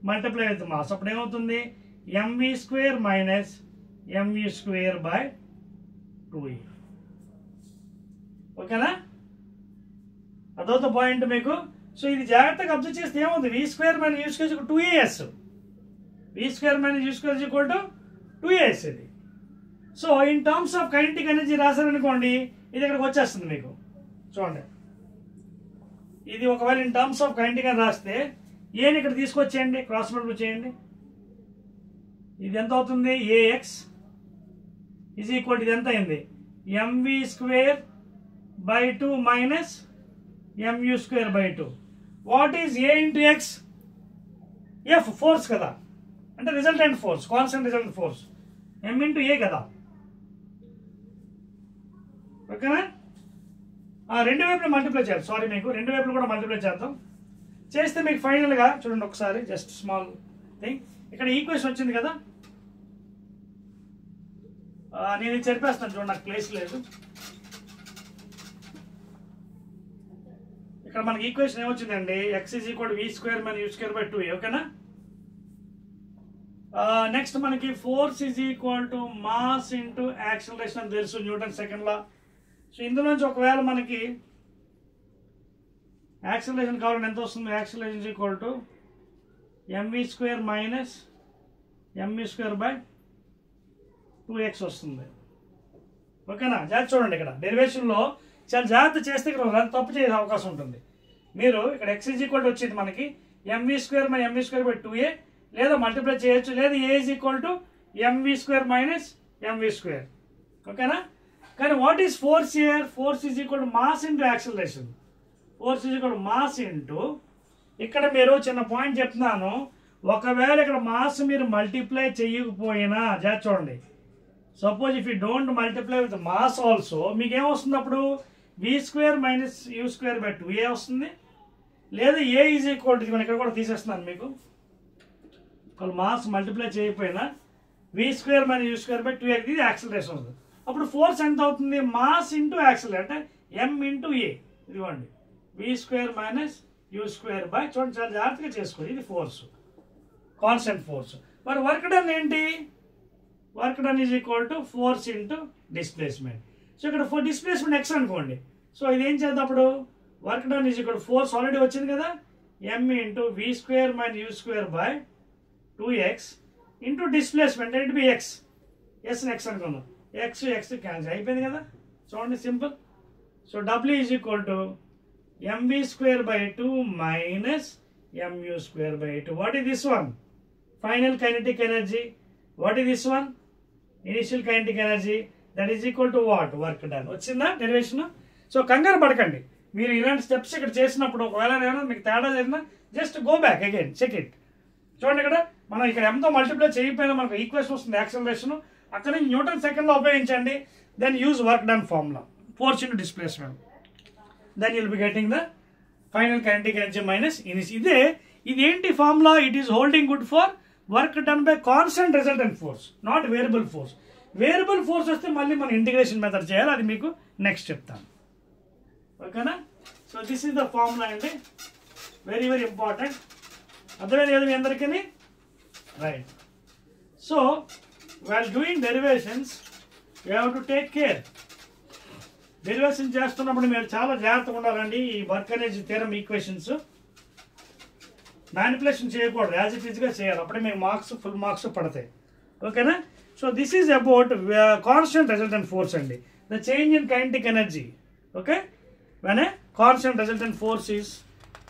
మల్టిప్లై విత్ మాస్. అప్పుడు ఏమవుతుంది mv square minus mv square by 2e, ఓకేనా, అదొక పాయింట్ మీకు. సో ఇది జాగ్రత్తగా అబ్జర్వ్ చేస్తే ఏమవుతుంది v square minus u square 2as, v square minus u square equal to 2as ఇది. So in terms of kinetic energy రాశారనుకోండి ఇది ఇక్కడికి వచ్చేస్తుంది మీకు. చూడండి ఇది ఒకవేళ ఇన్ టర్మ్స్ ఆఫ్ కైనెటిక్ అని రాస్తే ఏని ఇక్కడ తీసుకొచ్చేయండి, క్రాస్ మల్టిప్లై చేయండి. ఇది ఎంత అవుతుంది ax ఈజ్ ఈక్వల్ ఇది ఎంత అయింది mv square by 2 minus mu square by 2. What is a into x? F force కదా, అంటే resultant force, constant resultant force m into a కదా, ఓకేనా. రెండు వైపులు మల్టిప్లై చేయాలి, సారీ మీకు రెండు వైపులు కూడా మల్టిప్లై చేద్దాం. చేస్తే మీకు ఫైనల్గా చూడండి ఒకసారి జస్ట్ స్మాల్ థింగ్, ఇక్కడ ఈక్వేషన్ వచ్చింది కదా, నేను ఇది చెప్పేస్తాను చూడండి, నాకు ప్లేస్ లేదు. ఇక్కడ మనకి ఈక్వేషన్ ఏమొచ్చిందండి x is equal v square minus u square by 2a, ఓకేనా. నెక్స్ట్ మనకి force is equal to mass into acceleration అని తెలుసు, న్యూటన్ సెకండ్ లా. సో ఇందులో నుంచి ఒకవేళ మనకి యాక్సిలరేషన్ కావాలంటే ఎంత వస్తుంది, acceleration is equal to mv square minus mu square by 2x వస్తుంది, ఓకేనా. జాగ్రత్త చూడండి ఇక్కడ డెరివేషన్లో చాలా జాగ్రత్త చేస్తే ఇక్కడ తప్పు చేసే అవకాశం ఉంటుంది. మీరు ఇక్కడ x ఈజ్ ఈక్వల్ టు వచ్చింది మనకి mv square minus mu square by 2a, లేదా మల్టిప్లై చేయొచ్చు, లేదా a is equal to mv square minus mv square, ఓకేనా. కానీ what is force here? Force is equal to mass into acceleration. Force is equal to mass into, ఇక్కడ మీరు చిన్న point చెప్తున్నాను, ఒకవేళ ఇక్కడ మాస్ మీరు మల్టిప్లై చేయకపోయినా జాగ్రత్త చూడండి, suppose if you don't multiply with mass also మీకు ఏమొస్తుంది అప్పుడు v square minus u square by 2a వస్తుంది, లేదా a ఈజ్ ఈక్వల్ టు, ఇక్కడ కూడా తీసేస్తున్నాను మీకు, వాళ్ళు మాస్ మల్టిప్లై చేయకపోయినా v square minus u square by 2a ఇది యాక్సిలరేషన్ వస్తుంది. అప్పుడు ఫోర్స్ ఎంత అవుతుంది మాస్ ఇంటూ యాక్సిలరేషన్ అంటే m ఇంటూ a, ఇదిగోండి v square minus u square by, చూడండి చాలా జాగ్రత్తగా చేసుకోండి, ఇది ఫోర్స్, కాన్స్టెంట్ ఫోర్స్. మరి వర్క్ డన్ ఏంటి? Work done is equal to force into displacement. So ఇక్కడ డిస్ప్లేస్మెంట్ ఎక్స్ అనుకోండి, సో ఇది ఏం చేద్దాం అప్పుడు work done is equal force already వచ్చింది కదా, m into v square minus u square by 2x into displacement it be X, S X అనుకుందాం, X X cancel అయిపోయింది కదా, చూడండి simple. So w is equal to mv square by 2 minus mu square by 2. What is this one? Final kinetic energy. What is this one? Initial kinetic energy. That is equal to what? Work done. వచ్చిందా derivation? So కంగారు పడకండి, మీరు ఇలాంటి steps ఇక్కడ చేసినప్పుడు ఒకవేళ ఏమైనా మీకు తేడా జరిగినా just go back again check it. చూడండి ఇక్కడ మనం ఇక్కడ ఎంతో మల్టిప్లై చేయకపోయినా మనకు ఈక్వేషన్ వస్తుంది యాక్సిలరేషన్, అక్కడ నుంచి న్యూటన్ సెకండ్ లో ఉపయోగించండి, then use work done formula, force into displacement, then you'll be getting the final kinetic energy minus initial. ఇది ఏంటి formula? It is holding good for work done by constant resultant force, not variable force. Variable force వస్తే మళ్ళీ మనం integration method చేయాలి, అది మీకు next చెప్తాను, ఓకేనా. So this is the formula అండి, వెరీ వెరీ ఇంపార్టెంట్. అర్థమైంది కదా మీ అందరికీ? Right. So while doing derivations you have to take care. Derivation చేస్తున్నప్పుడు మీరు చాలా జాగ్రత్తగా ఉండాలండి. ఈ work energy theorem equations manipulation చేయకూడదు, యాజ్ ఇట్ ఈస్గా చేయాలి, అప్పుడే మీకు మార్క్స్ ఫుల్ మార్క్స్ పడతాయి, ఓకేనా. So this is about constant resultant force అండి, the change in kinetic energy, okay. When a constant resultant force is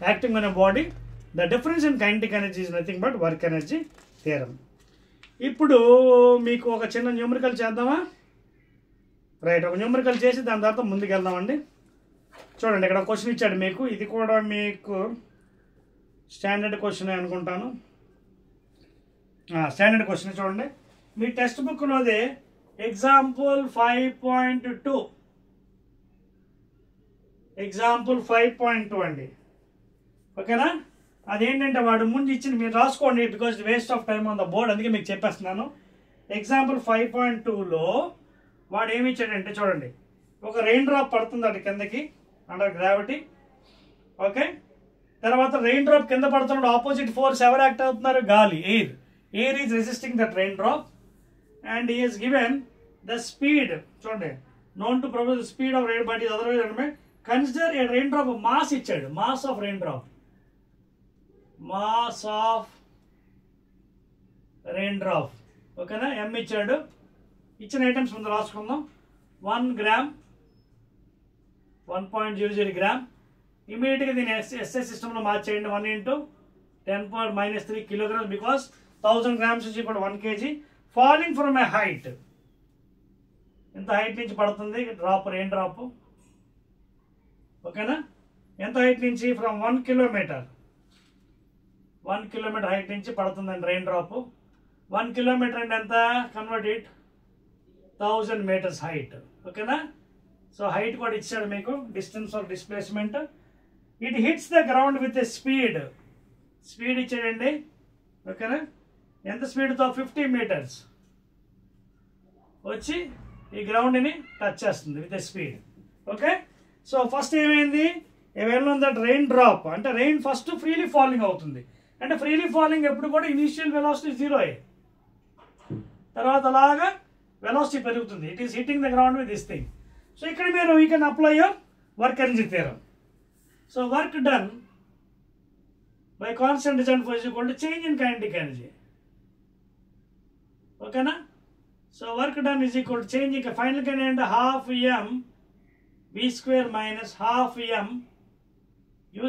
acting on a body, the difference in kinetic energy is nothing but work energy theorem. ఇప్పుడు మీకు ఒక చిన్న numerical చేద్దామా? Right, ఒక numerical చేసి దాని తర్వాత ముందుకు వెళ్దామండి. చూడండి ఇక్కడ క్వశ్చన్ ఇచ్చాడు మీకు, ఇది కూడా మీకు స్టాండర్డ్ క్వశ్చన్ అనుకుంటాను, స్టాండర్డ్ క్వశ్చన్. చూడండి మీ టెక్స్ట్ బుక్లోదే ఎగ్జాంపుల్ 5.2, ఎగ్జాంపుల్ 5.2 అండి, ఓకేనా. అదేంటంటే వాడు ముందు ఇచ్చింది మీరు రాసుకోండి, because waste of time on the board, అందుకే మీకు చెప్పేస్తున్నాను. ఎగ్జాంపుల్ 5.2లో వాడు ఏమి ఇచ్చాడంటే చూడండి, ఒక రెయిన్ డ్రాప్ పడుతుంది అటు కిందకి అండర్ గ్రావిటీ. ఓకే, తర్వాత రెయిన్ డ్రాప్ కింద పడుతున్నప్పుడు ఆపోజిట్ ఫోర్స్ ఎవరు యాక్ట్ అవుతున్నారు? గాలి, air is resisting that rain drop. And he is given the speed, చూడండి, known to propose the speed of rain, but is otherwise అంటే consider a rain drop mass ఇచ్చాడు, mass of rain drop, mass of rain drop. ఓకేనా, ఎం ఇచ్చాడు. ఇచ్చిన items ముందు రాసుకుందాం. 1 gram, 1.00 gram. ఇమీడియట్గా దీన్ని ఎస్ఐ సిస్టంలో మార్చేయండి. 1 × 10⁻³ kilograms, because 1000 grams is equal to 1 kg. Falling from A height, ఎంత హైట్ నుంచి పడుతుంది డ్రాప్, రెయిన్ డ్రాప్. ఓకేనా, ఎంత హైట్ నుంచి? ఫ్రమ్ 1 kilometer, 1 kilometer హైట్ నుంచి పడుతుందండి రెయిన్ డ్రాప్. 1 kilometer అంటే ఎంత? Convert it 1000 meters height. ఓకేనా, సో హైట్ కూడా ఇచ్చాడు మీకు, distance or displacement. It hits the ground with a speed, speed ఇచ్చాడండి. ఓకేనా, ఎంత స్పీడ్తో? 50 meters వచ్చి ఈ గ్రౌండ్ని టచ్ చేస్తుంది with a speed. Okay, so first ఏమైంది? Well on that rain drop అంటే రెయిన్ ఫస్ట్ ఫ్రీలీ ఫాలింగ్ అవుతుంది. అంటే ఫ్రీలీ ఫాలింగ్ ఎప్పుడు కూడా ఇనిషియల్ వెలాసిటీ 0, తర్వాత అలాగా వెలాసిటీ పెరుగుతుంది. It is hitting the ground with this thing. So ఇక్కడ మీరు you can apply your work energy theorem. So work done by constant design force equal to change in kinetic energy. ఓకేనా, so work done is equal to change in final గా ఏంటంటే 12m v² minus 12m u².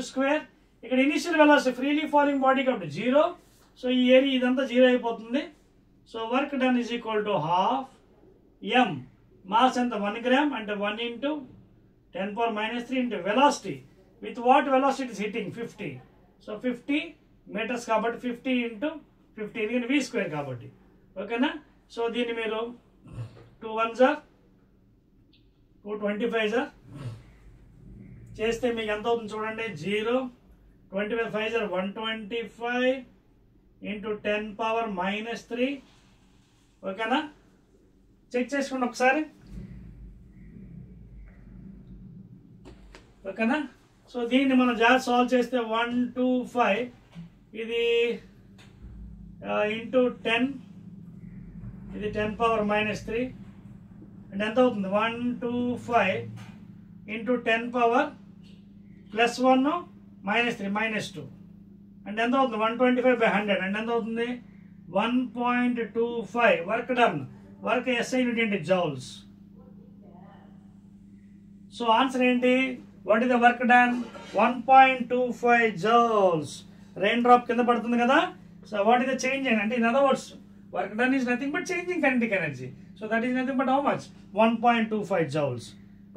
ఇక్కడ initial velocity freely falling body కాబట్టి 0, so ఈ area ఇదంతా 0 అయిపోతుంది. So work done is equal to 12m, mass ఎంత? 1 gram, అంటే 1 × 10⁻³ into velocity. With what velocity is hitting? 50. So 50 meters కాబట్టి 50 × 50, ఎందుకంటే v² కాబట్టి. ఓకేనా, సో దీన్ని మీరు 2 1s are 225s are చేస్తే మీకు ఎంత అవుతుంది చూడండి. 0, 25 5s are 125 × 10⁻³ ఓకేనా, చెక్ చేసుకోండి ఒకసారి. ఓకేనా, సో దీన్ని మనం జాగ్రత్త సాల్వ్ చేస్తే 125 ఇది ఇంటూ 10, ఇది 10⁻³ అంటే ఎంత అవుతుంది? 125 × 10⁻+1 -3 -2 అంటే ఎంత అవుతుంది? 125/100 అంటే ఎంత అవుతుంది? 1.25. Work done, work SI unit ఏంటి? జౌల్స్. సో ఆన్సర్ ఏంటి? What is the work done? 1.25 joules. Rain drop కింద పడుతుంది కదా. So what is the change అంటే in other words work done is nothing but changing kinetic energy. So that is nothing but how much? 1.25 joules.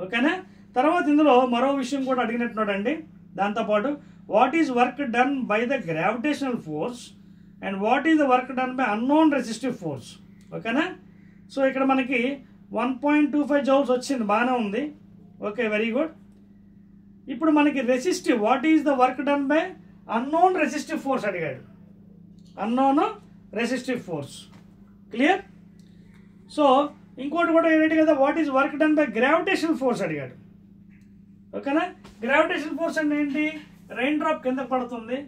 ఓకేనా, తర్వాత ఇందులో మరో విషయం కూడా అడిగినట్టున్నాడు అండి. దాంతోపాటు what is work done by the gravitational force and what is the work done by unknown resistive force. ఓకేనా, సో ఇక్కడ మనకి 1.25 joules వచ్చింది, బాగానే ఉంది. Okay, very good. ఇప్పుడు మనకి resistive, what is the work done by unknown resistive force అడిగాడు. Unknown resistive force, clear. So ఇంకోటి కూడా ఏంటి కదా, what is work done by gravitational force అడిగాడు. ఓకేనా, గ్రావిటేషనల్ ఫోర్స్ అంటే ఏంటి? రెయిన్ డ్రాప్ కింద పడుతుంది,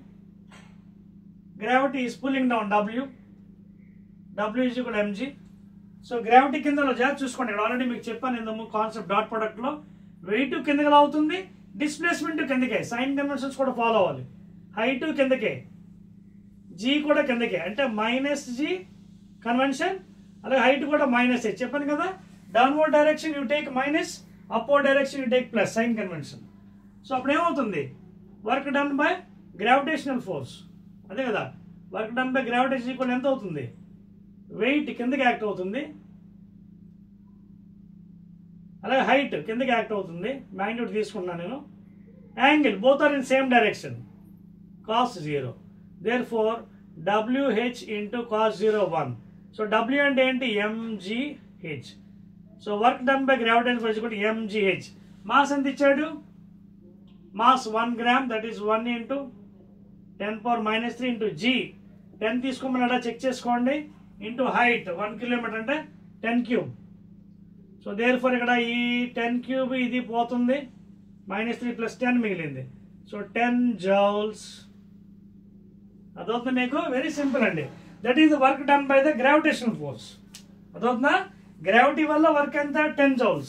gravity is pulling down, W is equal to mg. So gravity కింద జాగ్రత్త చూసుకోండి. ఇక్కడ ఆల్రెడీ మీకు చెప్పాను ఇంతకు కాన్సెప్ట్ డాట్ ప్రొడక్ట్లో. వెయిట్ కిందకి అవుతుంది, డిస్ప్లేస్మెంట్ కిందకే, సైన్ కన్వెన్షన్స్ కూడా ఫాలో అవ్వాలి. హైట్ కిందకే, జీ కూడా కిందకే, అంటే -g కన్వెన్షన్, అలాగే హైట్ కూడా -a. చెప్పాను కదా, downward direction you take minus, upward direction you take plus, sign convention. So అప్పుడు ఏమవుతుంది? Work done by gravitational force, అదే కదా. Work done by gravitation equal ఎంత అవుతుంది? వెయిట్ కిందకి యాక్ట్ అవుతుంది, అలాగే హైట్ కిందకి యాక్ట్ అవుతుంది. మ్యాగ్నిట్యూడ్ తీసుకున్నాను నేను. Angle both are in same direction, cos 0. therefore WH × cos 0 1. So W అంటే ఏంటి? mgh. So work done by gravitation force కూడా mgh. మాస్ ఎంత ఇచ్చాడు? Mass 1 gram, that is 1 × 10⁻³ into g. 10 తీసుకోమన్నాడా? చెక్ చేసుకోండి. ఇంటూ హైట్ 1 kilometer అంటే 10³ so therefore ఇక్కడ ఈ 10 క్యూబ్ ఇది పోతుంది, -3 + 10 మిగిలింది. So 10 joules. అదవుతుంది మీకు, వెరీ సింపుల్ అండి. That is the work done by the gravitational force. అదవుతుందా? గ్రావిటీ వల్ల వర్క్ ఎంత? 10 joules.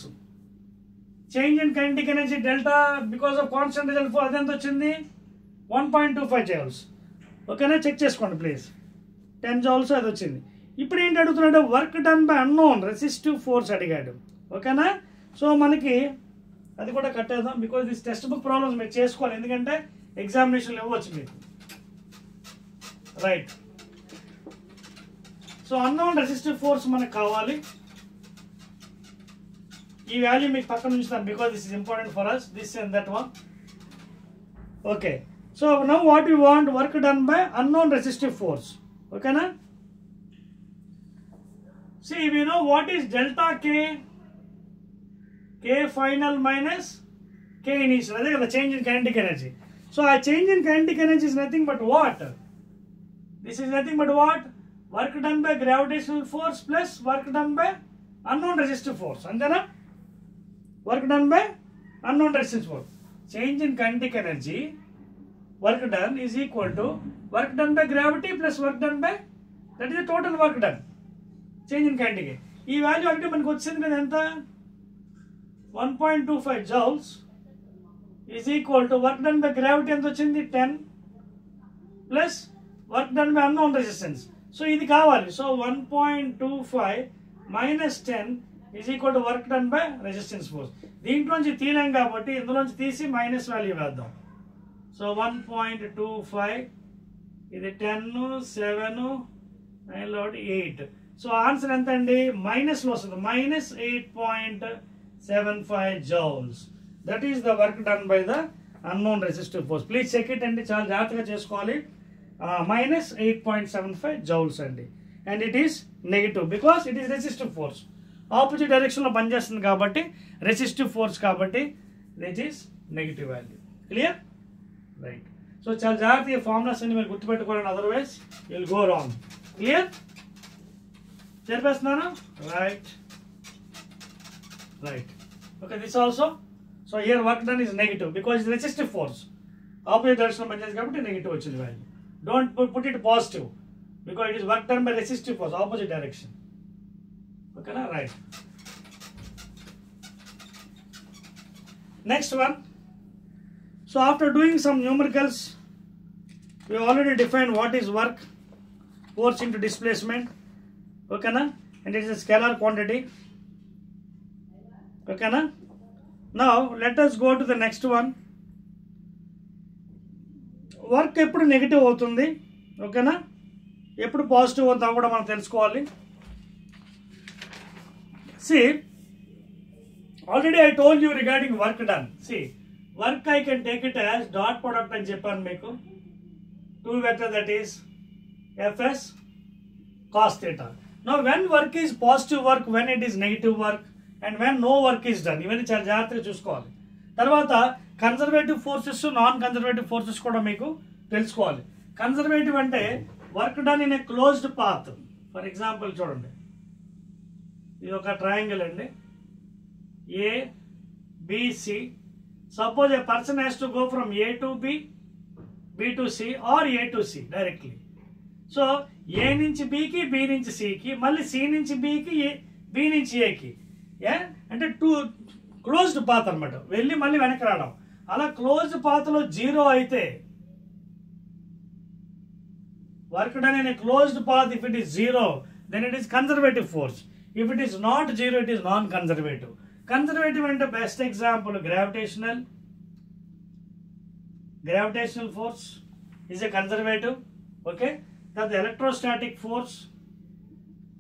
Change in kinetic energy delta because of constant result force అదెంత వచ్చింది? 1.25 joules. ఓకేనా? చెక్ చేసుకోండి ప్లీజ్. 10 joules అది వచ్చింది. ఇప్పుడు ఏంటి అడుగుతున్నాడు? Work done by unknown resistive force అడిగాడు. ఓకేనా? సో మనకి అది కూడా కట్టేద్దాం, because this textbook problems మీరు చేసుకోవాలి, ఎందుకంటే ఎగ్జామినేషన్లు ఇవ్వచ్చు మీకు. Right. So unknown resistive force మనకు కావాలి. ఈ వాల్యూ మీకు పక్కన ఉంచుతాను, because this is important for us, this and that one. Okay. So now what you want? Work done by unknown resistive force. ఓకేనా? See, we know what is delta K? K final minus K initial. That is the change in kinetic energy. So, a change in kinetic energy is nothing but what? This is nothing but what? Work done by gravitational force plus work done by unknown resistive force. And then work done by unknown resistive force. Change in kinetic energy, work done is equal to work done by gravity plus work done by, that is the total work done. Change in kinetic. ఈ value అంటే మనకు వచ్చింది కదా ఎంత? 1.25 joules is equal to work done by gravity ఎంత వచ్చింది? 10 plus work done by unknown resistance. So ఇది కావాలి. So 1.25 minus 10 is equal to work done by resistance force. దీంట్లోంచి తీయలేం కాబట్టి ఇందులోంచి తీసి మైనస్ వాల్యూ వేద్దాం. సో 1.25 ఇది 10 7 9 8. సో ఆన్సర్ ఎంత అండి? మైనస్లో వస్తుంది, -8.75 joules. That is the work done by the unknown resistive force. Please check it అండి, చాలా జాగ్రత్తగా చేసుకోవాలి. -8.75 joules అండి. And it is negative because it is resistive force. Opposite డైరెక్షన్లో పనిచేస్తుంది కాబట్టి, రెసిస్టివ్ ఫోర్స్ కాబట్టి that is negative value. Clear? Right. So చాలా జాగ్రత్తగా ఫార్ములాస్ అన్ని మీరు గుర్తుపెట్టుకోవాలని, otherwise you will go wrong. Clear? చెప్పేస్తున్నాను. Right. Okay, this also. So here work done is negative because it's resistive force. Opposite direction పనిచేస్తుంది కాబట్టి negative వచ్చింది value. Don't put it positive because it is work done by resistive force, opposite direction. Okay na? Right. Next one. So after doing some numericals, we already defined what is work, force into displacement. Okay na? And it is a scalar quantity. Okay na? Now let us go to the next one. Work ఎప్పుడు negative అవుతుంది, ఓకేనా, ఎప్పుడు positive అవుతుందో కూడా మనం తెలుసుకోవాలి. See, already I told you regarding work done. See, work I can take it as dot product అని చెప్పాను మీకు. 2 vector, that is Fs cos theta. Now when work is positive work, when it is negative work, and when no work is done, ఇవన్నీ చాలా జాగ్రత్తగా చూసుకోవాలి. తర్వాత conservative forces, non conservative forces కూడా మీకు తెలుసుకోవాలి. కన్జర్వేటివ్ అంటే work done in A closed path. For example చూడండి, ఇది ఒక ట్రయాంగిల్ అండి, ABC. Suppose A person has to go from A to B, B to C or A to C directly. So A నుంచి Bకి, B నుంచి Cకి, మళ్ళీ C నుంచి Bకి, B నుంచి Aకి. అంటే క్లోజ్డ్ పాత్ అనమాట, వెళ్ళి మళ్ళీ వెనక్కి రావడం. అలా క్లోజ్డ్ పాత్లో 0 అయితే work done in A closed path, if it is 0 then it is conservative force. If it is not 0, it is non-conservative. Conservative అంటే best example gravitational force is a conservative. Okay, that the electrostatic force,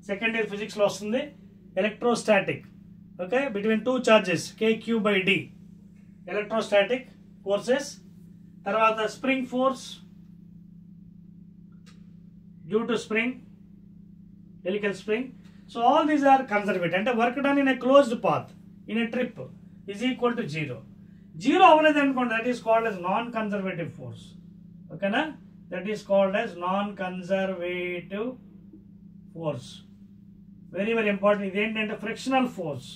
second year physics లో వస్తుంది, electrostatic. Okay, between two charges kq by d, electrostatic forces. తర్వాత spring force due to spring, helical spring. So all these are conservative. అంటే work done in a closed path in a trip is equal to 0. 0 అవ్వలేదు అనుకోండి, that is called as non-conservative force. ఓకేనా? that is called as non-conservative force. Very very important. ఇది ఏంటంటే frictional force.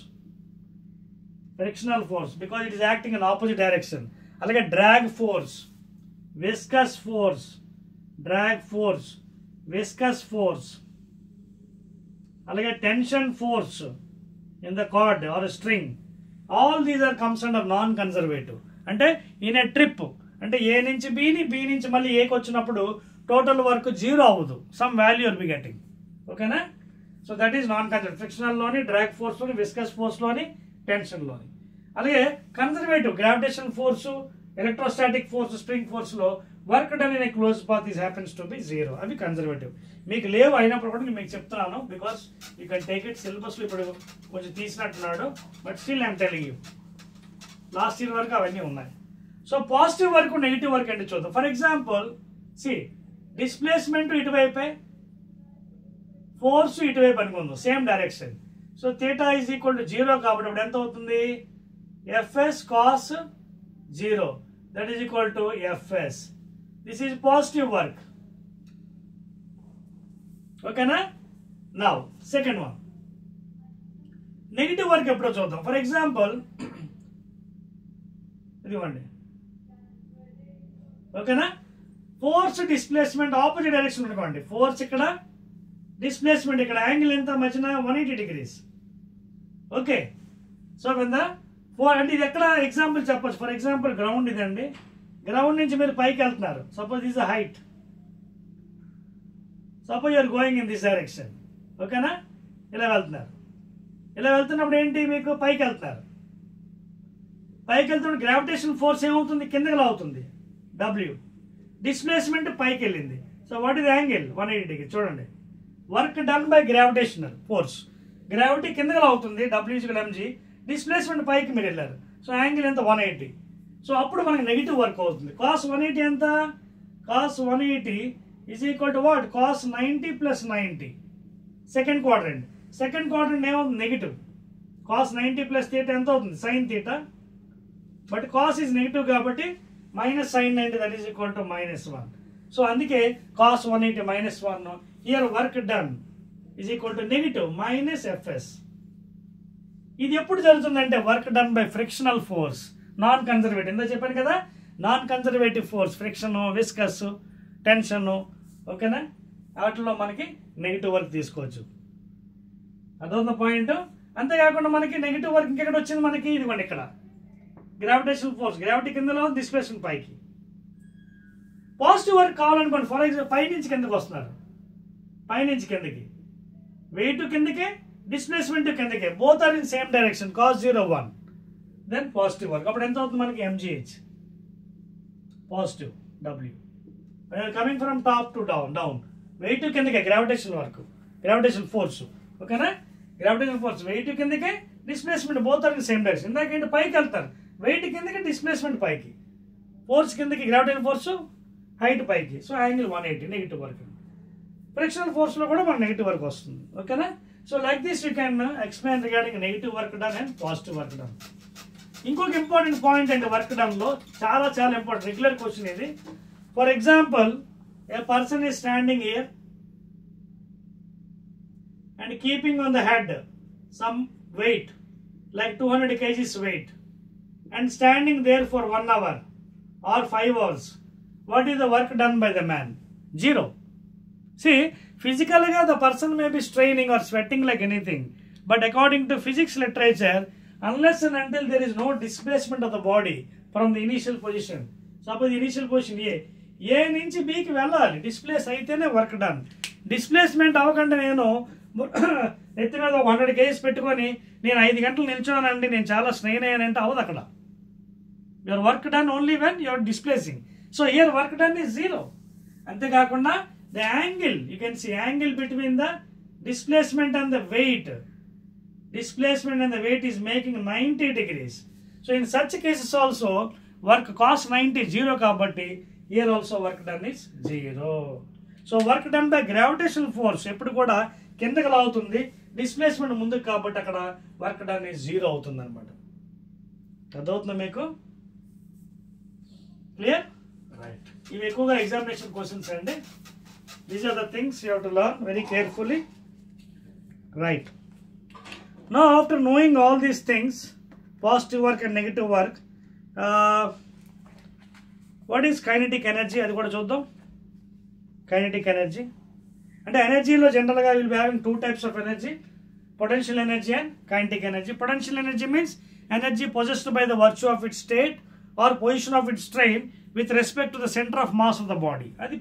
frictional force because it is acting in opposite direction. అలాగే drag force, viscous force, drag force, viscous force, అలాగే tension force in the cord or a string. All these are comes under non-conservative. అంటే in a trip, అంటే A నుంచి B ని, B నుంచి మళ్ళీ Aకి వచ్చినప్పుడు total work 0 అవ్వదు, some value will be getting. ఓకేనా? So that is non conservative. ఫ్రిక్షనల్లోని, డ్రాగ్ ఫోర్స్లోని, విస్కస్ ఫోర్స్లోని, టెన్షన్లోని. అలాగే conservative gravitation force, electrostatic force, spring ఫోర్స్లో work done in a close path is happens to be 0. అవి కన్సర్వేటివ్. మీకు లేవు అయినప్పుడు కూడా నేను మీకు చెప్తున్నాను, because you can take it. సిలబస్లో ఇప్పుడు కొంచెం తీసినట్టున్నాడు, but still I'm telling you, last year వరకు అవన్నీ ఉన్నాయి. So positive work, negative work అంటే చూద్దాం. ఫర్ ఎగ్జాంపుల్ సి, డిస్ప్లేస్మెంట్ ఇటువైపే, ఫోర్స్ ఇటువైపు అనుకుందాం, same direction. So theta is equal to 0 కాబట్టి ఇప్పుడు ఎంత అవుతుంది? FS cos 0, that is equal to FS. This is positive work. ఓకేనా? Now second one, negative work ఎప్పుడో చూద్దాం. ఫర్ ఎగ్జాంపుల్ ఇదివ్వండి. ఓకేనా? ఫోర్స్ డిస్ప్లేస్మెంట్ ఆపోజిట్ డైరెక్షన్ అనుకోండి. ఫోర్స్ ఇక్కడ, డిస్ప్లేస్మెంట్ ఇక్కడ. యాంగిల్ ఎంత మధ్యన? 180 degrees. ఓకే. సో కింద ఫోర్ అంటే ఇది ఎక్కడ ఎగ్జాంపుల్ చెప్పచ్చు. ఫర్ ఎగ్జాంపుల్ గ్రౌండ్ ఇదండి. గ్రౌండ్ నుంచి మీరు పైకి వెళ్తున్నారు. Suppose is a height. Suppose you're going in this direction. ఓకేనా? ఇలా వెళ్తున్నారు. ఇలా వెళ్తున్నప్పుడు ఏంటి, మీకు పైకి వెళ్తున్నారు. పైకి వెళ్తున్నప్పుడు గ్రావిటేషన్ ఫోర్స్ ఏమవుతుంది? కిందకి అవుతుంది, W. డిస్ప్లేస్మెంట్ పైకి వెళ్ళింది. So what is angle? 180 degrees. చూడండి, work done by gravitational force. Gravity కిందకి అవుతుంది, W=mg. డిస్ప్లేస్మెంట్ పైకి మీరు వెళ్ళారు. సో యాంగిల్ ఎంత? 180. సో అప్పుడు మనకి నెగిటివ్ వర్క్ అవుతుంది. కాస్ 180 ఎంత? Cos 180 is equal to what? Cos 90 + 90. Second quadrant. Second quadrant ఏమవుతుంది? నెగిటివ్. కాస్ 90 + θ ఎంత అవుతుంది? Sine θ. But cos is negative కాబట్టి minus sine 90, that is equal to -1. So అందుకే cos 180 -1. Here work done is equal to negative -fs. ఇది ఎప్పుడు జరుగుతుందంటే work done by frictional force, non conservative. ఇందా చెప్పాను కదా, non conservative force, friction, viscous, tension. ఓకేనా? వాటిలో మనకి నెగిటివ్ వర్క్ తీసుకోవచ్చు. అదొక పాయింట్. అంతేకాకుండా మనకి నెగిటివ్ వర్క్ ఇంకెక్కడ వచ్చింది మనకి? ఇదిగోండి ఇక్కడ గ్రావిటేషన్ ఫోర్స్. గ్రావిటీ కిందలో, డిస్ప్లేస్మెంట్ పైకి. పాజిటివ్ వర్క్ కావాలనుకోండి. ఫర్ ఎగ్జాంపుల్ పైనుంచి కిందకి వస్తున్నారు, పైనుంచి కిందకి, వెయిట్ కిందకే, డిస్ప్లేస్మెంట్ కిందకే, both are in same direction, cos 0, 1. Then positive work. అప్పుడు ఎంత అవుతుంది మనకి? mgh, positive W. Coming from top to down. Weight కిందకే, గ్రావిటేషన్ వర్క్, గ్రావిటేషన్ ఫోర్స్. ఓకేనా? గ్రావిటేషన్ ఫోర్స్, వెయిట్ కిందకే, displacement both are in same direction. ఇందాకేంటి? పైకి వెళ్తారు, వెయిట్ కిందకి, డిస్ప్లేస్మెంట్ పైకి, ఫోర్స్ కిందకి, గ్రావిటేషన్ ఫోర్స్, హైట్ పైకి. So angle 180, negative work. Frictional ఫోర్స్లో కూడా మనకు నెగిటివ్ వర్క్ వస్తుంది. ఓకేనా? So like this you can explain regarding negative work done and positive work done. ఇంకొక ఇంపార్టెంట్ పాయింట్ అండి వర్క్ డన్లో, చాలా చాలా ఇంపార్టెంట్, రెగ్యులర్ క్వశ్చన్ ఇది. For example, a person is standing here and keeping on the head some weight like 200 kgs weight and standing there for 1 hour or 5 hours. What is the work done by the man? 0. See, physically the person may be straining or sweating like anything, but according to physics literature, unless and until there is no displacement of the body from the initial position, suppose initial position A నుంచి Bకి వెళ్ళాలి, displays అయితేనే work done. Displacement అవ్వకుండా నేను ఎత్తి మీద 100 kgs పెట్టుకొని నేను 5 గంటలు నిల్చోనండి, నేను చాలా స్ట్రెయిన్ అయ్యానంటే అవ్వదు అక్కడ. Your work done only when your displacing. So here work done is 0. అంతేకాకుండా the angle, you can see angle between the displacement and the weight. Displacement and the weight is making 90 degrees. So in such cases also, work cos 90 0 kabatti, here also work done is 0. So work done by gravitational force eppudu kuda kindaki lavutundi, displacement mundu kabatti akkada work done is 0 avutundi anamata. Adavutunda meeku clear? Right. Ivi ekkuva examination questions andi. These are the things you have to learn very carefully. Right. Now after knowing all these things, positive work and negative work. What is kinetic energy అది కూడా చూద్దాం. Kinetic energy అంటే ఎనర్జీలో జనరల్గా will be having 2 types of energy, potential energy and kinetic energy. Potential energy means energy possessed by the virtue of its state or position of its strain with respect to the center of mass of the body. అది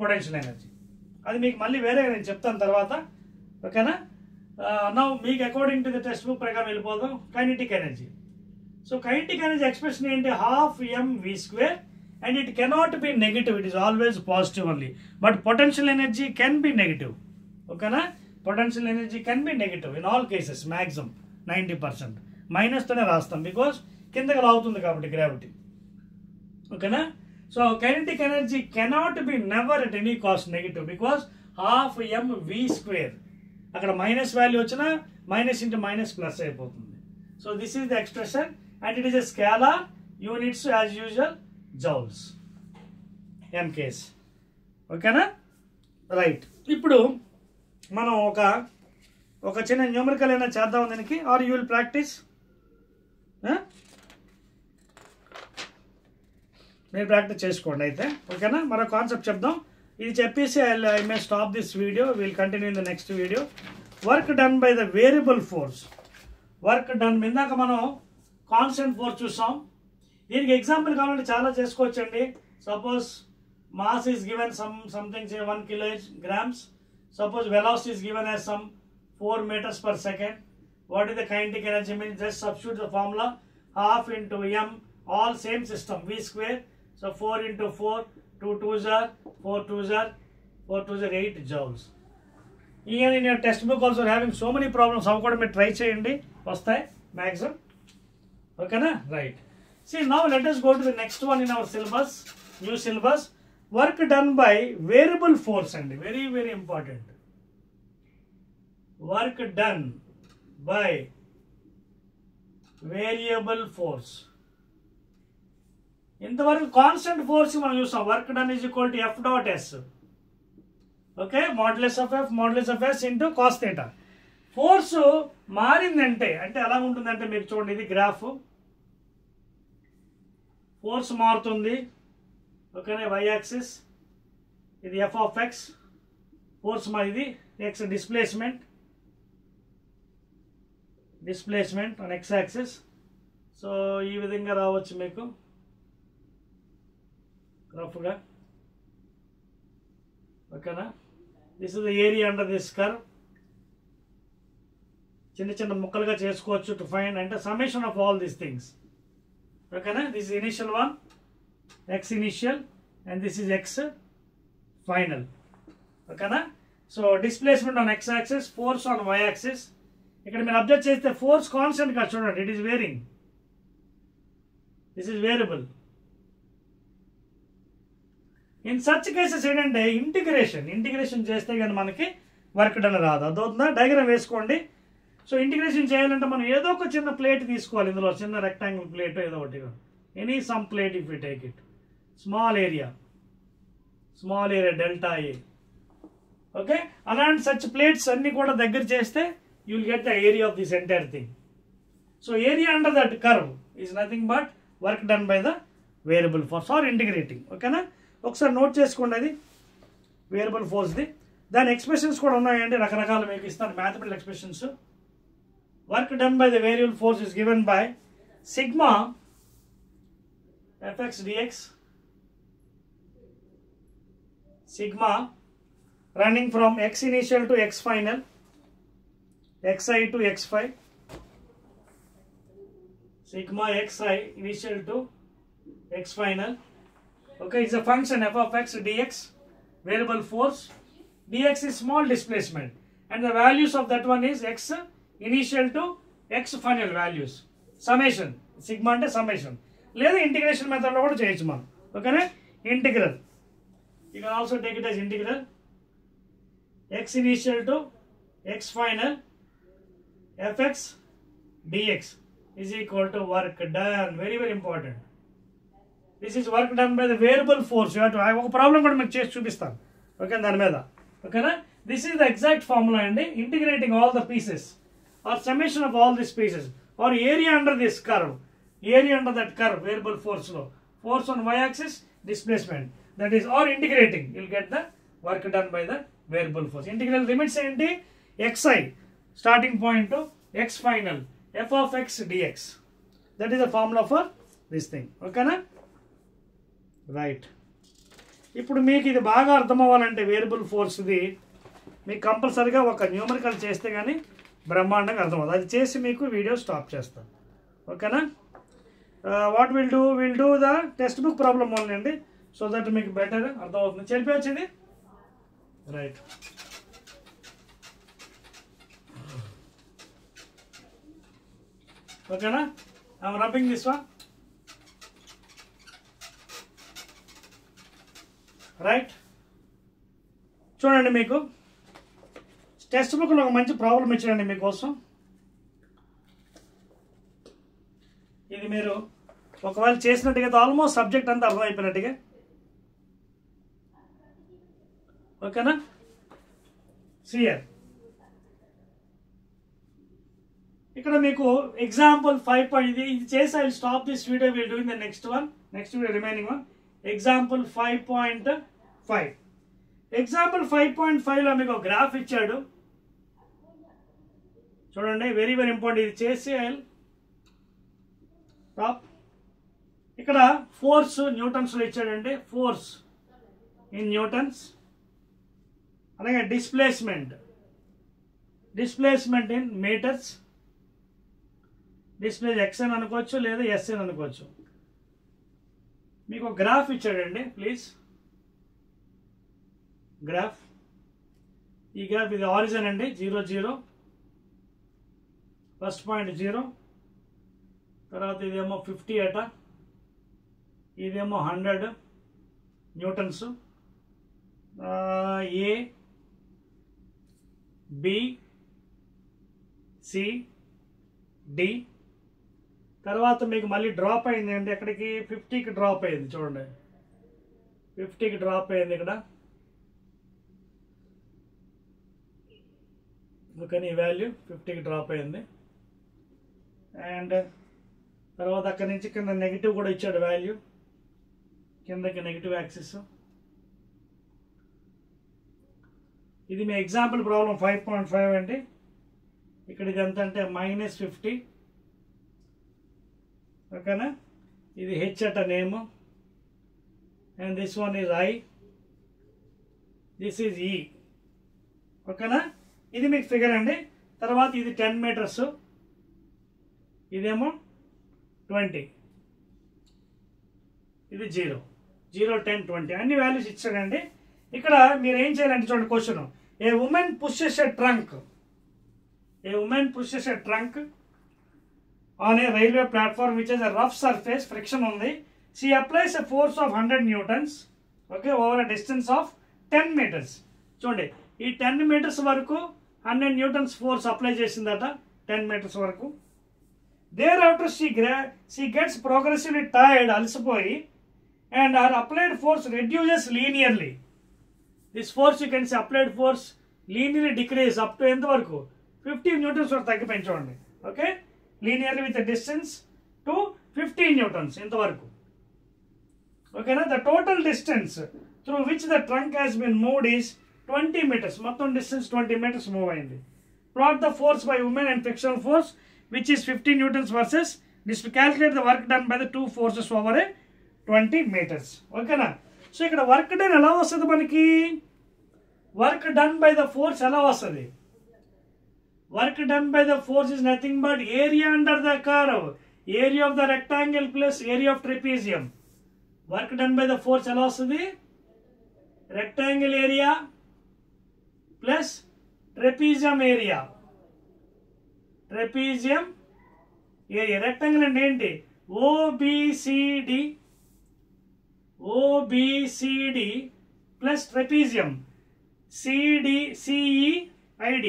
potential energy. అది మీకు మళ్ళీ వేరే నేను చెప్తాను తర్వాత, ఓకేనా. Now మీకు according to the text book ప్రకారం వెళ్ళిపోదాం. Kinetic energy. So kinetic energy expression ఏంటి? ½ mv², and it cannot be negative, it is always positive only, but potential energy can be negative, okay na. Potential energy can be negative in all cases, maximum 90%. Minus తోనే రాస్తాం బికాస్ కిందకి లాగుతుంది కాబట్టి gravity, ఓకేనా. So kinetic energy cannot be never at any cost negative because ½ mv². అక్కడ minus value వచ్చినా minus into minus plus అయిపోతుంది. So this is the expression and it is a scalar, units as usual joules, MKS, ఓకేనా. Right, ఇప్పుడు మనం ఒక చిన్న numerical అయినా చేద్దాం దీనికి, ఆర్ యూ విల్ ప్రాక్టీస్. మీరు ప్రాక్టీస్ చేసుకోండి అయితే, ఓకేనా. మరో కాన్సెప్ట్ చెప్దాం. ఇది చెప్పేసి I may stop this video, will continue in the next video. Work done by the variable force. Work done ఇందాక మనం కాన్స్టెంట్ ఫోర్స్ చూసాం. దీనికి ఎగ్జాంపుల్ కావాలంటే చాలా చేసుకోవచ్చండి. Suppose mass is given something say 1 kilograms. Suppose velocity is given as some 4 meters per second. What is the kinetic energy means? Just substitute the formula, ½ into m, all same system, v². So 4 into 4, 2 2s are 4 2s are 4 2s are 8 joules. Even in your textbook also having so many problems, how could you try cheyandi vastai maximum, okay na. Right, see now let us go to the next one in our syllabus, new syllabus. Work done by variable force and very very important. Work done by variable force. ఇంతవరకు constant force మనం చూసాం. Work done is equal to F.S, okay, modulus of S into cos theta. Force మారిందంటే అంటే ఎలా ఉంటుందంటే మీరు చూడండి, ఇది గ్రాఫ్, ఫోర్స్ మారుతుంది, ఓకేనా. y యాక్సిస్ ఇది f(x), ఫోర్స్ ఇది x displacement on x axis. So ఈ విధంగా రావచ్చు మీకు రఫ్గా, ఓకేనా. This is the area under this curve. చిన్న చిన్న ముక్కలుగా చేసుకోవచ్చు టు ఫైండ్ అంటే summation of all these things, ఓకేనా. This is initial one, x initial, and this is x final, okay na. So displacement on x axis, force on y axis. ఇక్కడ మీరు observe చేస్తే force constant గా చూడండి, it is wearing, this is variable. In such cases ఏంటంటే integration చేస్తే కానీ మనకి work done రాదు. అదవుతుందా? డయాగ్రామ్ వేసుకోండి. సో ఇంటిగ్రేషన్ చేయాలంటే మనం ఏదో ఒక చిన్న ప్లేట్ తీసుకోవాలి, ఇందులో చిన్న రెక్టాంగిల్ ప్లేట్ ఏదో ఒకటి, any some plate if you take it, small area delta A, okay. అలాంటి సచ్ ప్లేట్స్ అన్ని కూడా దగ్గర చేస్తే you will get the area of this entire thing. So area under that curve is nothing but work done by the variable force or integrating, ఓకేనా. ఒకసారి note చేసుకోండి, అది variable ఫోర్స్ది. దాని ఎక్స్ప్రెషన్స్ కూడా ఉన్నాయండి, రకరకాలు మీకు ఇస్తాను mathematical expressions. Work done by the variable force is given by sigma Fx dx, sigma running from x initial to x final, xi to x5, sigma xi initial to x final, okay, is a function f of x dx, variable force. Dx is small displacement and the values of that one is x initial to x final values, summation, sigma అంటే summation, లేదా integration మెథడ్లో కూడా చేయొచ్చు మనం, ఓకేనా. Integral, you can also take it as integral x initial to x final fx dx is equal to work done. Very very important. This is work done by the variable force. You have to, ఒక problem కూడా మీకు చేసి చూపిస్తాను, okay, దాని మీద, ఓకేనా. This is the exact formula అండి. Integrating all the pieces or summation of all this pieces or area under this curve, area under that curve, variable force లో force on y-axis, displacement, that is or integrating, you'll get the work done by the variable force. Integral limits ఏంటి? xi starting point to x final, f of x dx. That is the formula for this thing. ఓకేనా? Right. ఇప్పుడు మీకు ఇది బాగా అర్థం అవ్వాలంటే variable ఫోర్స్ది మీకు కంపల్సరీగా ఒక న్యూమరికల్ చేస్తే కానీ బ్రహ్మాండంగా అర్థమవుతుంది. అది చేసి మీకు వీడియో స్టాప్ చేస్తాను. ఓకేనా? What will do the text book problem only అండి, సో దట్ మీకు బెటర్ అర్థమవుతుంది. చెప్పవచ్చు ఇది. రైట్. ఓకేనా? I'm rubbing this one. Right. చూడండి, మీకు టెక్స్ట్ బుక్లో ఒక మంచి ప్రాబ్లం ఇచ్చానండి మీకోసం. ఇది మీరు ఒకవేళ చేసినట్టుగా ఆల్మోస్ట్ సబ్జెక్ట్ అంతా అర్థమైపోయినట్టుగా. ఓకేనా? సియర్ ఇక్కడ మీకు ఎగ్జాంపుల్ 5 ఇది చేసి I will stop this video, will do in the next video remaining one. Example 5.5. Example 5.5లో మీకు ఒక గ్రాఫ్ ఇచ్చాడు చూడండి, వెరీ వెరీ ఇంపార్టెంట్. ఇది చేసి ఐ విల్ స్టాప్. ఇక్కడ ఫోర్స్ న్యూటన్స్లో ఇచ్చాడండి, ఫోర్స్ ఇన్ న్యూటన్స్. అలాగే displacement in metres. Displace X అని అనుకోవచ్చు లేదా ఎస్ అని అనుకోవచ్చు. మీకు ఒక గ్రాఫ్ ఇచ్చాడండి, ప్లీజ్. గ్రాఫ్, ఈ గ్రాఫ్ ఇది ఆరిజిన్ అండి, 0 0, ఫస్ట్ పాయింట్ 0, తర్వాత ఇదేమో 50 అట, ఇదేమో 100 newtons. A B C D. తర్వాత మీకు మళ్ళీ డ్రాప్ అయింది అండి, ఎక్కడికి 50కి డ్రాప్ అయింది చూడండి, 50కి డ్రాప్ అయింది ఇక్కడ. ఓకేనా? ఈ వాల్యూ 50కి డ్రాప్ అయింది. అండ్ తర్వాత అక్కడి నుంచి కింద నెగిటివ్ కూడా ఇచ్చాడు వాల్యూ, కిందకి నెగిటివ్ యాక్సిస్. ఇది మీ ఎగ్జాంపుల్ ప్రాబ్లం 5.5 అండి. ఇక్కడ ఇది ఎంత అంటే -50. ఓకేనా? ఇది హెచ్ అట name, and this one is I, this is ఈ. ఓకేనా? ఇది మీకు ఫిగర్ అండి. తర్వాత ఇది 10 మీటర్స్, ఇదేమో 20, ఇది 0 0 10 20 అన్ని వాల్యూస్ ఇచ్చాడండి. ఇక్కడ మీరు ఏం చేయాలంటే చూడండి, question. A women pushes a trunk on a railway platform which has a rough surface, friction ఉంది. She applies a force of 100 newtons, okay, over a distance of 10 meters. చూడండి, ఈ 10 meters వరకు 100 newtons force అప్లై చేసిందట, 10 meters వరకు. Thereafter she gets progressively tired, అలసిపోయి, and her applied force reduces linearly. This force you can say applied force linearly decrease up to ఎంత వరకు 50 newtons వరకు తగ్గిపోయింది చూడండి. Okay, linearly with a distance to 15 newtons ఇంతవరకు. ఓకేనా? The total distance through which the trunk has been moved is 20 meters. మొత్తం distance 20 meters move అయింది. Plot the force by women and frictional force which is 15 newtons versus this to calculate the work done by the two forces over a 20 meters. ఓకేనా? So ఇక్కడ work done ఎలా వస్తుంది మనకి? Work done by the force ఎలా వస్తుంది? Work done by the force is nothing but area under the curve, area of the rectangle plus area of trapezium. Work done by the force ఎలా వస్తుంది? rectangle area plus trapezium area. Trapezium area. Rectangle అంటే ఏంటి? OBCD plus trapezium CEID.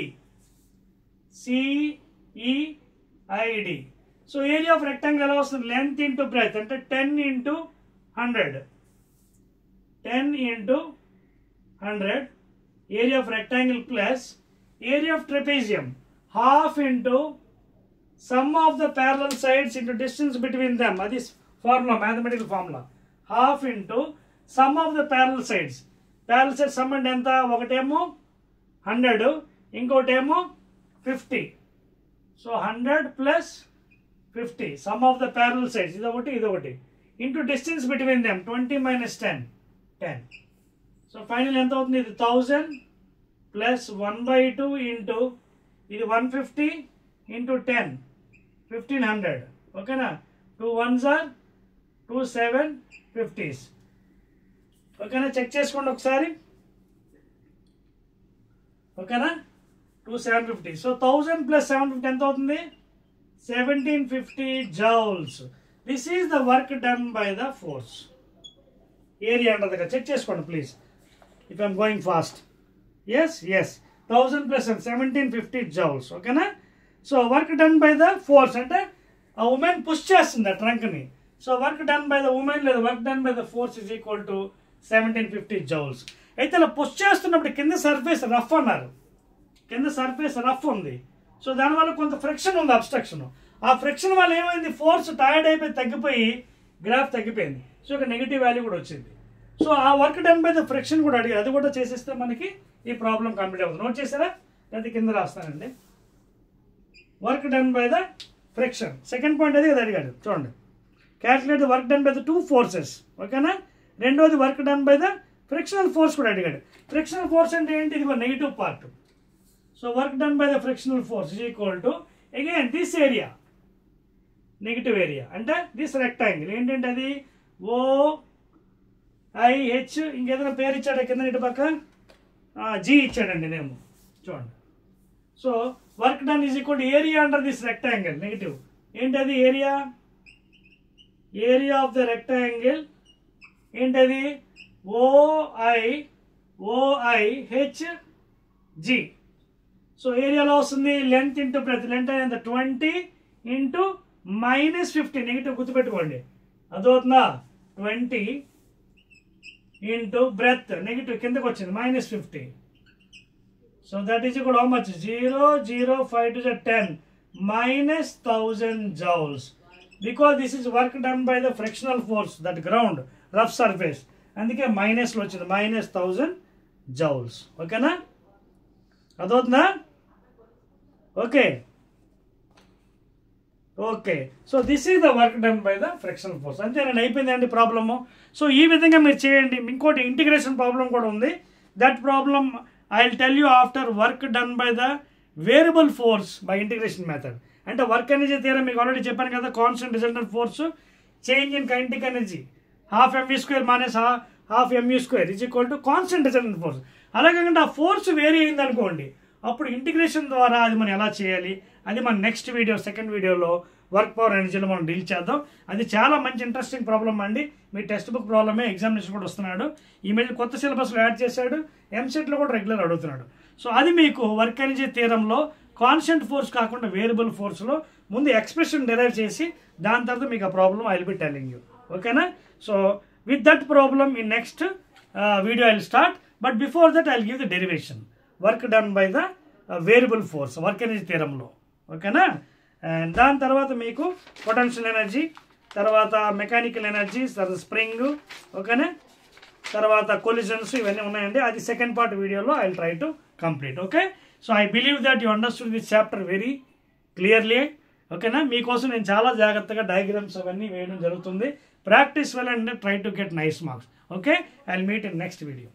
So area of rectangle ఎలా వస్తుంది? length into breadth అంటే 10 into 100. 10 into 100 area of rectangle plus area of trapezium half into sum of the parallel sides into distance between them. That is formula, mathematical formula. Half into sum of the parallel sides. Parallel sides sum అంటే ఎంత? ఒకటేమో 100, ఇంకోటేమో 50. So 100 plus 50. Sum of the parallel sides. ఇదొకటి. Into distance between them. 20 minus 10. 10. So finally ఎంత అవుతుంది? ఇది 1000 plus 1/2 into ఇది 150 into 10. 1500. ఓకేనా? 2 ones are 2 750s. ఓకేనా? చెక్ చేసుకోండి ఒకసారి. ఓకేనా? 2 750. సో 1000 plus 750 ఎంత అవుతుంది? 1750 joules. This is the work done by the force. Area అంటది కదా, చెక్ చేసుకోండి please. If I'm going fast. Yes 1000 plus 1750 joules. ఓకేనా? So work done by the force అంటే ఆ ఉమెన్ పుష్ చేస్తుంది ఆ ట్రంక్ని. So work done by the women లేదా work done by the force is equal to 1750 joules. అయితే ఇలా push చేస్తున్నప్పుడు కింద సర్ఫేస్ రఫ్ అన్నారు. కింద సర్ఫేస్ రఫ్ ఉంది. సో దానివల్ల కొంత ఫ్రిక్షన్ ఉంది, అబ్స్ట్రక్షన్. ఆ ఫ్రిక్షన్ వల్ల ఏమైంది? ఫోర్స్ టైర్డ్ అయిపోయి తగ్గిపోయి గ్రాఫ్ తగ్గిపోయింది. సో ఇక్కడ నెగిటివ్ వాల్యూ కూడా వచ్చింది. సో ఆ work done by the friction కూడా అడిగి అది కూడా చేసేస్తే మనకి ఈ ప్రాబ్లం కంప్లీట్ అవుతుంది. నోట్ చేసారా? అది కింద రాస్తానండి. Work done by the friction. Second point అది కదా అడిగాడు, చూడండి. Calculate the work done by the two forces. ఓకేనా? రెండోది work done by the frictional force కూడా అడిగాడు. ఫ్రిక్షనల్ ఫోర్స్ అంటే ఏంటి? ఇది negative part. So work done by the frictional force is equal to again this area, negative area అంటే this rectangle. ఏంటంటే అది OIH, ఇంకేదైనా పేరు ఇచ్చాడా కింద ఇటు పక్క? G ఇచ్చాడండి నేమ్, చూడండి. So work done is equal to area under this rectangle, negative. ఏంటది area? Area of the rectangle ఏంటది? OIHG. సో ఏరియాలో వస్తుంది లెంత్ ఇంటూ బ్రెత్. లెంత్ అనేది 20 ఇంటూ -50. నెగిటివ్ గుర్తుపెట్టుకోండి, అదవుతుందా? 20 ఇంటూ బ్రెత్, నెగిటివ్ కిందకు వచ్చింది -50. So that is equal how much? 0.05 to the 10 -1000 joules. Because this is work done by the frictional force, that ground, rough surface. అందుకే మైనస్లో వచ్చింది, -1000 joules. ఓకేనా? అదవుతుందా? Okay. So this is the work done by the frictional force. అంతేనండి, అయిపోయిందండి problem. So ఈ విధంగా మీరు చేయండి. ఇంకోటి ఇంటిగ్రేషన్ ప్రాబ్లం కూడా ఉంది. That problem I will tell you after work done by the variable force by integration method. అంటే వర్క్ ఎనర్జీ థియరం మీకు ఆల్రెడీ చెప్పాను కదా, constant resultant force, change in kinetic energy, ½ mv² - ½ mu² is equal to constant resultant force. అలాగే ఆ force vary అయింది అనుకోండి, అప్పుడు integration ద్వారా అది మనం ఎలా చేయాలి, అది మన నెక్స్ట్ వీడియో, సెకండ్ వీడియోలో వర్క్ పవర్ ఎనర్జీలో మనం డీల్ చేద్దాం. అది చాలా మంచి ఇంట్రెస్టింగ్ ప్రాబ్లం అండి. మీ టెక్స్ట్ బుక్ ప్రాబ్లమే, ఎగ్జామినేషన్ కూడా వస్తున్నాడు. ఈ మధ్య కొత్త సిలబస్లో యాడ్ చేశాడు, ఎంసెట్లో కూడా రెగ్యులర్ అడుగుతున్నాడు. సో అది మీకు వర్క్ ఎనర్జీ థియరంలో కాన్స్టెంట్ ఫోర్స్ కాకుండా వేరియబుల్ ఫోర్స్లో ముందు ఎక్స్ప్రెషన్ డిరైవ్ చేసి దాని తర్వాత మీకు ఆ problem I will be telling you. ఓకేనా? So with that problem in next video I will start. But before that I will give the derivation work done by the variable force work energy థియరంలో. ఓకేనా? And దాని తర్వాత మీకు potential energy, తర్వాత mechanical energy, తర్వాత spring, ఓకేనా, తర్వాత collisions, ఇవన్నీ ఉన్నాయండి. అది సెకండ్ పార్ట్ వీడియోలో I will try to complete. Okay? So I believe that you understood this chapter very clearly. ఓకేనా? మీకోసం నేను చాలా జాగ్రత్తగా డయాగ్రామ్స్ అవన్నీ వేయడం జరుగుతుంది. Practice well and try to get nice marks. Okay? I will meet in next video.